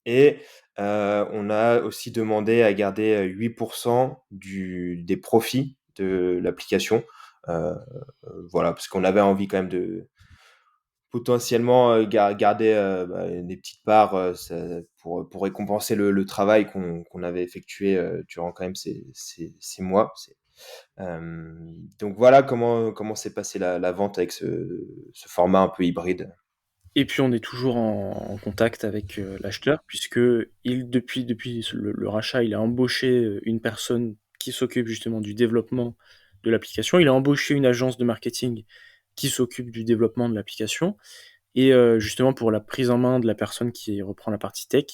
et on a aussi demandé à garder 8% des profits de l'application. Voilà, parce qu'on avait envie quand même de potentiellement garder des petites parts pour récompenser le travail qu'on avait effectué durant quand même ces mois. Donc voilà comment s'est passée la vente avec ce format un peu hybride. Et puis on est toujours en contact avec l'acheteur, puisque depuis le rachat, il a embauché une personne qui s'occupe justement du développement de l'application. Il a embauché une agence de marketing qui s'occupe du développement de l'application. Et justement, pour la prise en main de la personne qui reprend la partie tech,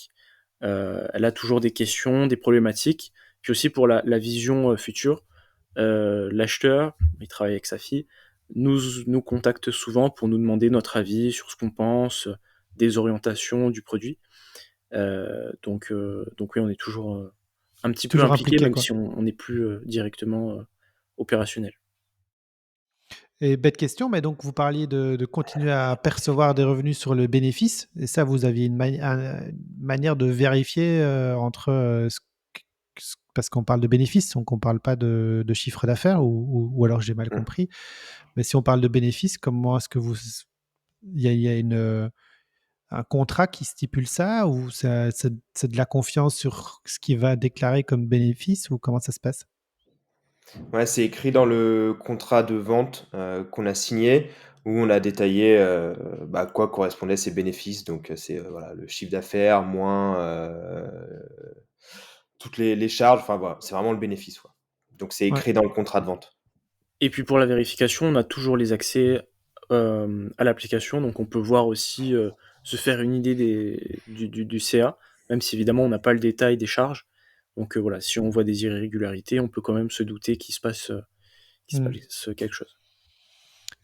elle a toujours des questions, des problématiques. Puis aussi pour la vision future, l'acheteur, il travaille avec sa fille, nous contacte souvent pour nous demander notre avis sur ce qu'on pense, des orientations du produit. Donc oui, on est toujours un petit peu Toujours impliqué, impliqué, même quoi. si on n'est plus directement opérationnel. Et bête question, mais donc vous parliez de continuer à percevoir des revenus sur le bénéfice, et ça, vous aviez une manière de vérifier entre parce qu'on parle de bénéfice, donc on parle pas de chiffre d'affaires, ou alors j'ai mal Mm. compris. Mais si on parle de bénéfice, comment est-ce que il y a un contrat qui stipule ça, ou c'est de la confiance sur ce qui va déclarer comme bénéfice, ou comment ça se passe? Ouais, c'est écrit dans le contrat de vente qu'on a signé, où on a détaillé à quoi correspondaient ces bénéfices. Donc, c'est voilà, le chiffre d'affaires moins toutes les charges. Enfin, voilà, c'est vraiment le bénéfice, quoi. Donc, c'est Ouais. écrit dans le contrat de vente. Et puis pour la vérification, on a toujours les accès à l'application, donc on peut voir aussi, se faire une idée du CA, même si évidemment on n'a pas le détail des charges. Donc voilà, si on voit des irrégularités, on peut quand même se douter qu'il se Hmm. passe quelque chose.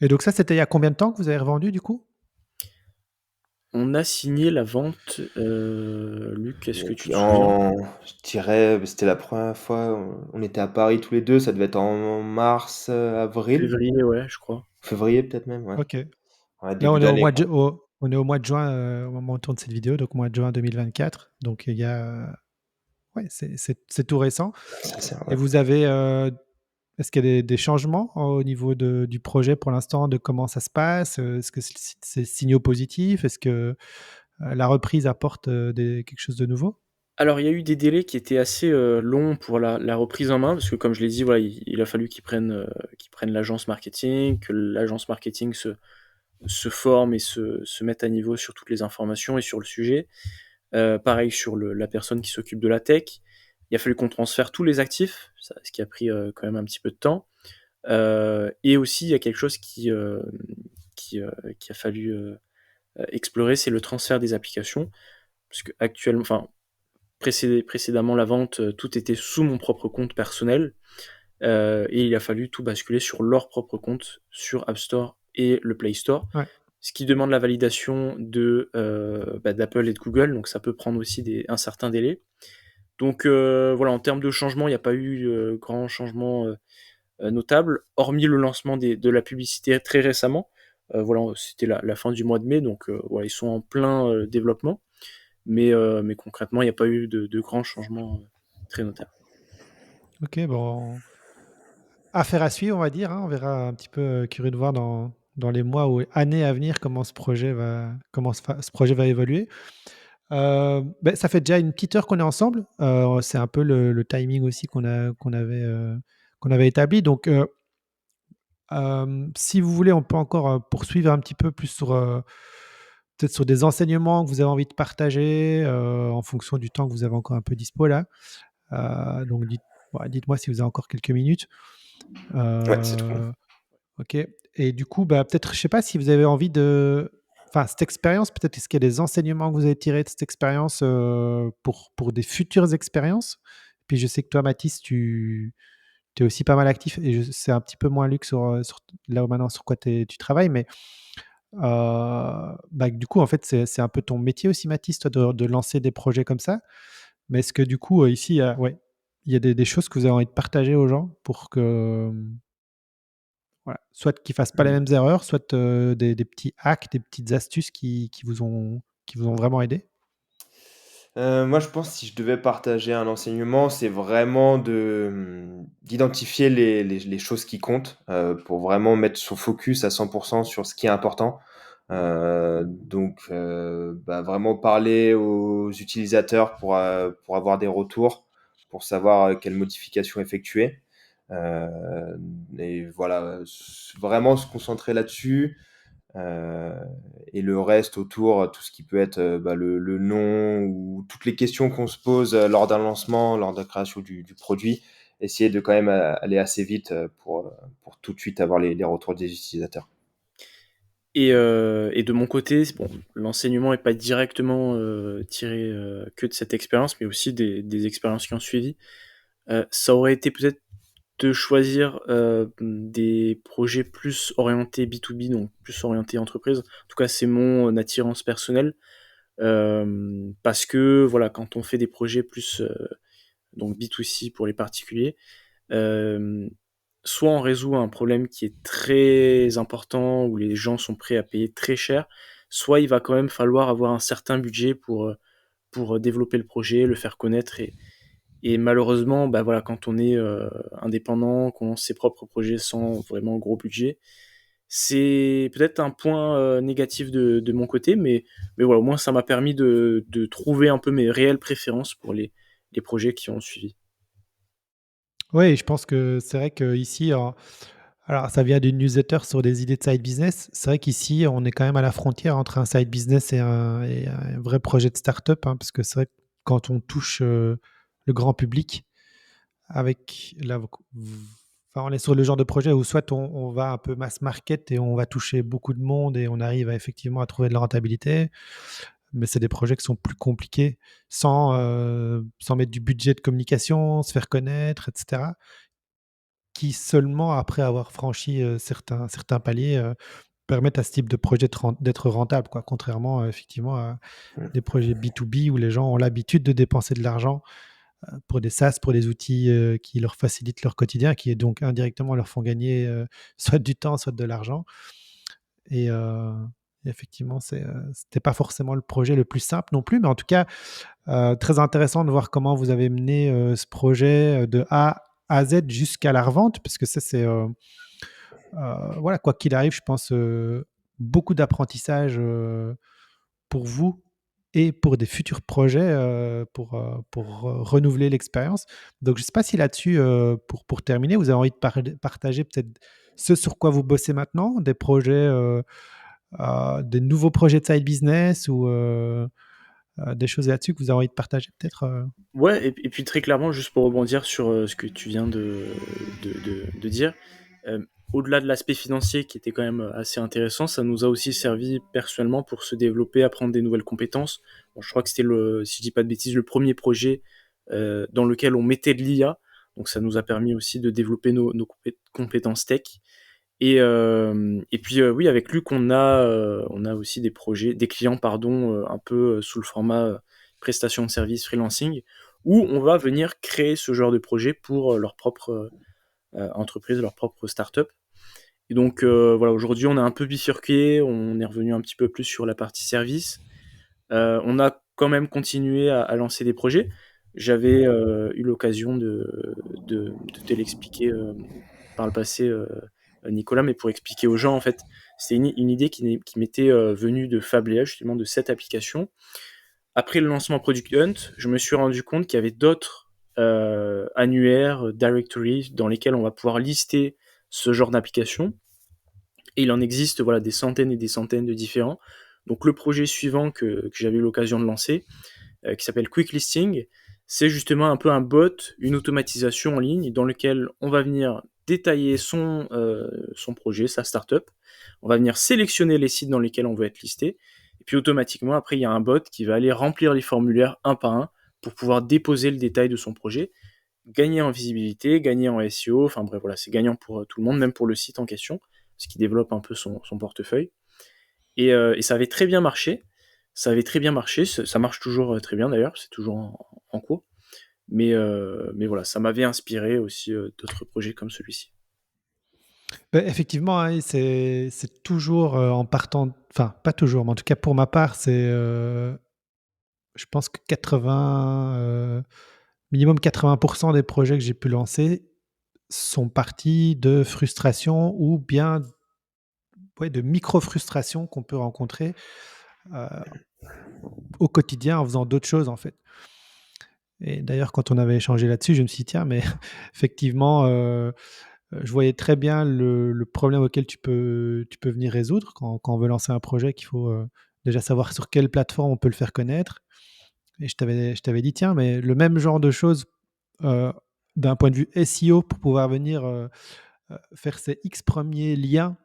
Et donc ça, c'était il y a combien de temps que vous avez revendu, du coup? On a signé la vente, Luc, est-ce que tu Donc, te souviens? je dirais, c'était la première fois, on était à Paris tous les deux, ça devait être en mars, avril, Février, ouais, je crois. février peut-être même, ouais. Ok. Ouais, Là, début d'année, quoi. on est au mois de juin au moment où on tourne cette vidéo, donc mois de juin 2024. Donc il y a, ouais, c'est tout récent. Ça, c'est Et ouais. vous avez, est-ce qu'il y a des changements au niveau du projet pour l'instant, de comment ça se passe? Est-ce que c'est signaux positifs? Est-ce que la reprise apporte quelque chose de nouveau? Alors, il y a eu des délais qui étaient assez, longs pour la reprise en main, parce que comme je l'ai dit, voilà, il a fallu qu'ils prennent l'agence marketing, que l'agence marketing se forme et se mette à niveau sur toutes les informations et sur le sujet. Pareil sur la personne qui s'occupe de la tech. Il a fallu qu'on transfère tous les actifs, ce qui a pris, quand même un petit peu de temps. Et aussi, il y a quelque chose qui a fallu, explorer, c'est le transfert des applications. Parce qu'actuellement, enfin, précédemment la vente, tout était sous mon propre compte personnel, et il a fallu tout basculer sur leur propre compte, sur App Store et le Play Store, Ouais. ce qui demande la validation d'Apple et de Google, donc ça peut prendre aussi un certain délai. Donc voilà, en termes de changement, il n'y a pas eu grand changement notable, hormis le lancement de la publicité très récemment. Voilà, c'était la fin du mois de mai, donc voilà, ils sont en plein développement. Mais concrètement, il n'y a pas eu de grands changements très notables. Ok, bon. Affaire à suivre, on va dire, hein. On verra, un petit peu curieux de voir dans les mois ou années à venir comment ce projet va évoluer. Ça fait déjà une petite heure qu'on est ensemble. C'est un peu le timing aussi qu'on avait établi. Donc, si vous voulez, on peut encore poursuivre un petit peu plus sur peut-être sur des enseignements que vous avez envie de partager en fonction du temps que vous avez encore un peu dispo là. Donc, dites-moi si vous avez encore quelques minutes. Ouais, c'est tout bon. Euh, OK. Et du coup, peut-être, je sais pas si vous avez envie cette expérience, peut-être, est-ce qu'il y a des enseignements que vous avez tirés de cette expérience, pour des futures expériences? Puis je sais que toi, Mathis, tu es aussi pas mal actif, et c'est un petit peu moins Luc sur là où maintenant sur quoi tu travailles, mais du coup, en fait, c'est un peu ton métier aussi, Mathis, toi, de lancer des projets comme ça. Mais est-ce que du coup, ici, il y a des choses que vous avez envie de partager aux gens pour que, voilà, soit qu'ils fassent pas les Mmh. mêmes erreurs, soit des petits hacks, des petites astuces qui vous ont vraiment aidé? Moi, je pense, si je devais partager un enseignement, c'est vraiment d'identifier les choses qui comptent, pour vraiment mettre son focus à 100 sur ce qui est important. Donc, bah, vraiment parler aux utilisateurs pour avoir des retours, pour savoir, quelles modifications effectuer. Et voilà, vraiment se concentrer là-dessus. Euh, et le reste autour, tout ce qui peut être bah, le nom ou toutes les questions qu'on se pose lors d'un lancement, lors de la création du produit, essayer de quand même aller assez vite pour tout de suite avoir les retours des utilisateurs. Et de mon côté, bon, l'enseignement n'est pas directement tiré que de cette expérience, mais aussi des expériences qui ont suivi. Ça aurait été peut-être de choisir des projets plus orientés B2B, donc plus orientés entreprise. En tout cas, c'est mon attirance personnelle. Parce que voilà, quand on fait des projets plus donc B2C pour les particuliers, euh, soit on résout un problème qui est très important, où les gens sont prêts à payer très cher, soit il va quand même falloir avoir un certain budget pour développer le projet, le faire connaître. Et malheureusement, bah voilà, quand on est indépendant, qu'on lance ses propres projets sans vraiment gros budget, c'est peut-être un point négatif de mon côté, mais voilà, au moins ça m'a permis de trouver un peu mes réelles préférences pour les projets qui ont suivi. Oui, je pense que c'est vrai qu'ici, alors ça vient d'une newsletter sur des idées de side business. C'est vrai qu'ici, on est quand même à la frontière entre un side business et un vrai projet de start-up, hein, parce que c'est vrai que quand on touche le grand public, avec la, enfin, on est sur le genre de projet où soit on va un peu mass market et on va toucher beaucoup de monde et on arrive effectivement à trouver de la rentabilité, mais c'est des projets qui sont plus compliqués sans mettre du budget de communication, se faire connaître, etc., qui seulement après avoir franchi certains paliers permettent à ce type de projet d'être rentable, quoi, contrairement effectivement à des projets B2B où les gens ont l'habitude de dépenser de l'argent pour des SaaS, pour des outils qui leur facilitent leur quotidien, qui donc indirectement leur font gagner soit du temps, soit de l'argent. Et effectivement, c'était pas forcément le projet le plus simple non plus, mais en tout cas, très intéressant de voir comment vous avez mené ce projet de A à Z jusqu'à la revente, parce que ça, c'est voilà, quoi qu'il arrive, je pense beaucoup d'apprentissage pour vous et pour des futurs projets pour renouveler l'expérience. Donc, je ne sais pas si là-dessus, pour terminer, vous avez envie de partager peut-être ce sur quoi vous bossez maintenant, des projets, des nouveaux projets de side business ou des choses là-dessus que vous avez envie de partager peut-être. Ouais, et puis très clairement, juste pour rebondir sur ce que tu viens de dire, euh, au-delà de l'aspect financier qui était quand même assez intéressant, ça nous a aussi servi personnellement pour se développer, apprendre des nouvelles compétences. Bon, je crois que c'était, si je dis pas de bêtises, le premier projet dans lequel on mettait de l'IA, donc ça nous a permis aussi de développer nos compétences tech. Et puis oui, avec Luc, on a aussi des projets, des clients, pardon, un peu sous le format prestation de service freelancing, où on va venir créer ce genre de projet pour leur propre entreprise, leur propre start-up. Et donc voilà, aujourd'hui, on a un peu bifurqué, on est revenu un petit peu plus sur la partie service. On a quand même continué à lancer des projets. J'avais eu l'occasion de te l'expliquer par le passé, Nicolas, mais pour expliquer aux gens, en fait, c'est une idée qui m'était venue de Fablea, justement, de cette application. Après le lancement Product Hunt, je me suis rendu compte qu'il y avait d'autres annuaires, directories, dans lesquels on va pouvoir lister ce genre d'application. Et il en existe voilà, des centaines et des centaines de différents. Donc le projet suivant que j'avais eu l'occasion de lancer, qui s'appelle Quick Listing, c'est justement un peu un bot, une automatisation en ligne dans lequel on va venir détailler son projet, sa startup. On va venir sélectionner les sites dans lesquels on veut être listé. Et puis automatiquement, après, il y a un bot qui va aller remplir les formulaires un par un pour pouvoir déposer le détail de son projet, gagner en visibilité, gagner en SEO. Enfin bref, voilà, c'est gagnant pour tout le monde, même pour le site en question, ce qui développe un peu son portefeuille. Et ça avait très bien marché. Ça avait très bien marché. Ça marche toujours très bien d'ailleurs. C'est toujours en cours. Mais voilà, ça m'avait inspiré aussi d'autres projets comme celui-ci. Effectivement, hein, c'est toujours en partant, enfin pas toujours, mais en tout cas pour ma part, c'est je pense que minimum 80% des projets que j'ai pu lancer sont partis de frustration ou bien ouais, de micro-frustrations qu'on peut rencontrer euh, au quotidien en faisant d'autres choses en fait. Et d'ailleurs, quand on avait échangé là-dessus, je me suis dit, tiens, mais effectivement, je voyais très bien le problème auquel tu peux venir résoudre quand on veut lancer un projet, qu'il faut déjà savoir sur quelle plateforme on peut le faire connaître. Et je t'avais dit, tiens, mais le même genre de choses euh, d'un point de vue SEO pour pouvoir venir faire ces X premiers liens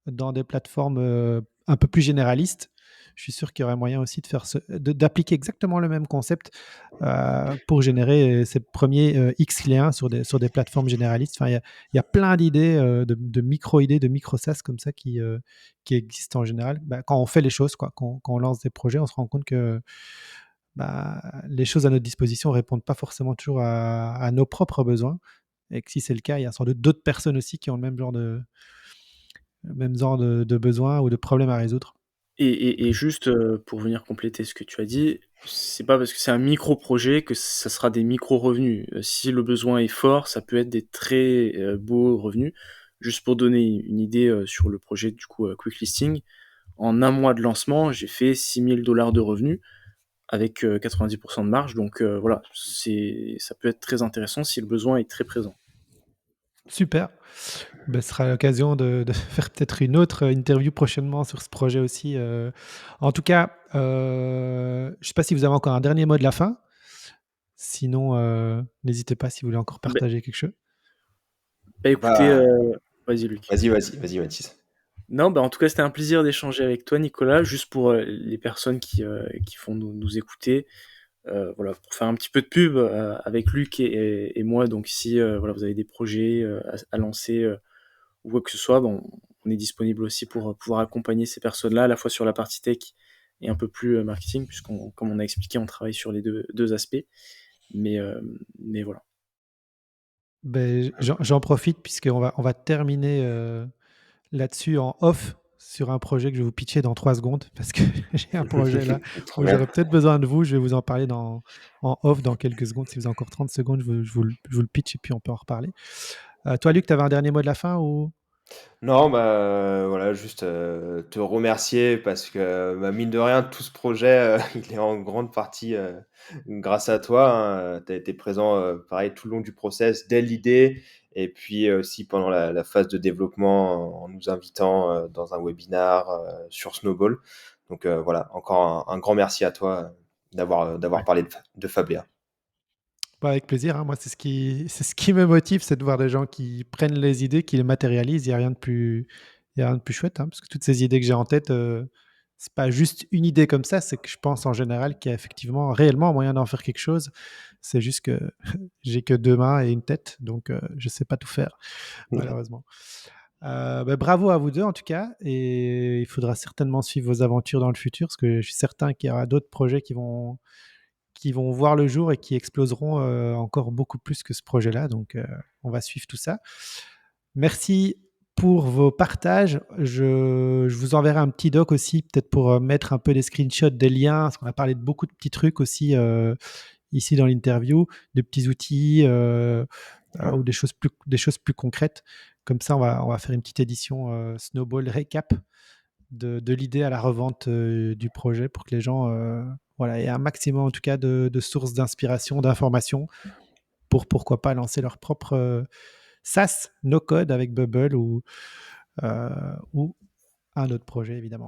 dans des plateformes un peu plus généralistes. Je suis sûr qu'il y aurait moyen aussi de faire d'appliquer exactement le même concept pour générer ces premiers X liens sur des plateformes généralistes. Enfin, il y a plein d'idées, de micro-idées, de micro-SaaS comme ça qui existent en général. Bah, quand on fait les choses, quoi, quand on lance des projets, on se rend compte que bah, les choses à notre disposition ne répondent pas forcément toujours à nos propres besoins. Et que si c'est le cas, il y a sans doute d'autres personnes aussi qui ont le même genre de besoins ou de problèmes à résoudre. Et juste, pour venir compléter ce que tu as dit, c'est pas parce que c'est un micro-projet que ça sera des micro-revenus. Si le besoin est fort, ça peut être des très, beaux revenus. Juste pour donner une idée, sur le projet du coup, Quick Listing, en un mois de lancement, j'ai fait 6 000 $ de revenus avec, 90 de marge donc voilà, ça peut être très intéressant si le besoin est très présent. Super. Ben, ce sera l'occasion de faire peut-être une autre interview prochainement sur ce projet aussi. En tout cas, je ne sais pas si vous avez encore un dernier mot de la fin. Sinon, n'hésitez pas si vous voulez encore Beh partager quelque chose. écoutez, Bah, vas-y Luc. vas-y, Mathis. Non, bah, en tout cas, c'était un plaisir d'échanger avec toi, Nicolas. Juste pour les personnes qui font nous écouter, voilà, pour faire un petit peu de pub avec Luc et moi. Donc, si voilà, vous avez des projets à lancer ou quoi que ce soit, bon, on est disponible aussi pour pouvoir accompagner ces personnes-là, à la fois sur la partie tech et un peu plus marketing, puisqu'on, comme on a expliqué, on travaille sur les deux aspects. Mais, euh, mais voilà. Ben, j'en profite puisqu'on va terminer là-dessus en off sur un projet que je vais vous pitcher dans 3 secondes parce que j'ai un projet là Trop où bien. j'aurais peut-être besoin de vous. Je vais vous en parler en off dans quelques secondes. Si vous avez encore 30 secondes, je vous le pitch et puis on peut en reparler. Toi, Luc, tu avais un dernier mot de la fin ou... Non, bah, voilà, juste, te remercier parce que, bah, mine de rien, tout ce projet, il est en grande partie, grâce à toi, hein. Tu as été présent, pareil tout le long du process, dès l'idée et puis aussi pendant la phase de développement en nous invitant, dans un webinar, sur Snowball. Donc, voilà, encore un grand merci à toi, d'avoir Ouais. parlé de Fabléa. Bah, avec plaisir, hein. Moi, c'est ce qui me motive, c'est de voir des gens qui prennent les idées, qui les matérialisent. Il n'y a rien de plus, il y a rien de plus chouette, hein, parce que toutes ces idées que j'ai en tête, c'est pas juste une idée comme ça, c'est que je pense en général qu'il y a effectivement réellement moyen d'en faire quelque chose. C'est juste que j'ai que 2 mains et une tête, donc je sais pas tout faire, malheureusement. Bah, bravo à vous 2 en tout cas, et il faudra certainement suivre vos aventures dans le futur, parce que je suis certain qu'il y aura d'autres projets qui vont voir le jour et qui exploseront encore beaucoup plus que ce projet-là. Donc, on va suivre tout ça. Merci pour vos partages. Je vous enverrai un petit doc aussi, peut-être pour mettre un peu des screenshots, des liens, parce qu'on a parlé de beaucoup de petits trucs aussi ici dans l'interview, de petits outils Ouais. ou des choses plus concrètes. Comme ça, on va faire une petite édition Snowball Recap de l'idée à la revente du projet pour que les gens voilà, aient un maximum en tout cas de sources d'inspiration, d'informations pour pourquoi pas lancer leur propre SaaS, no code avec Bubble ou un autre projet évidemment.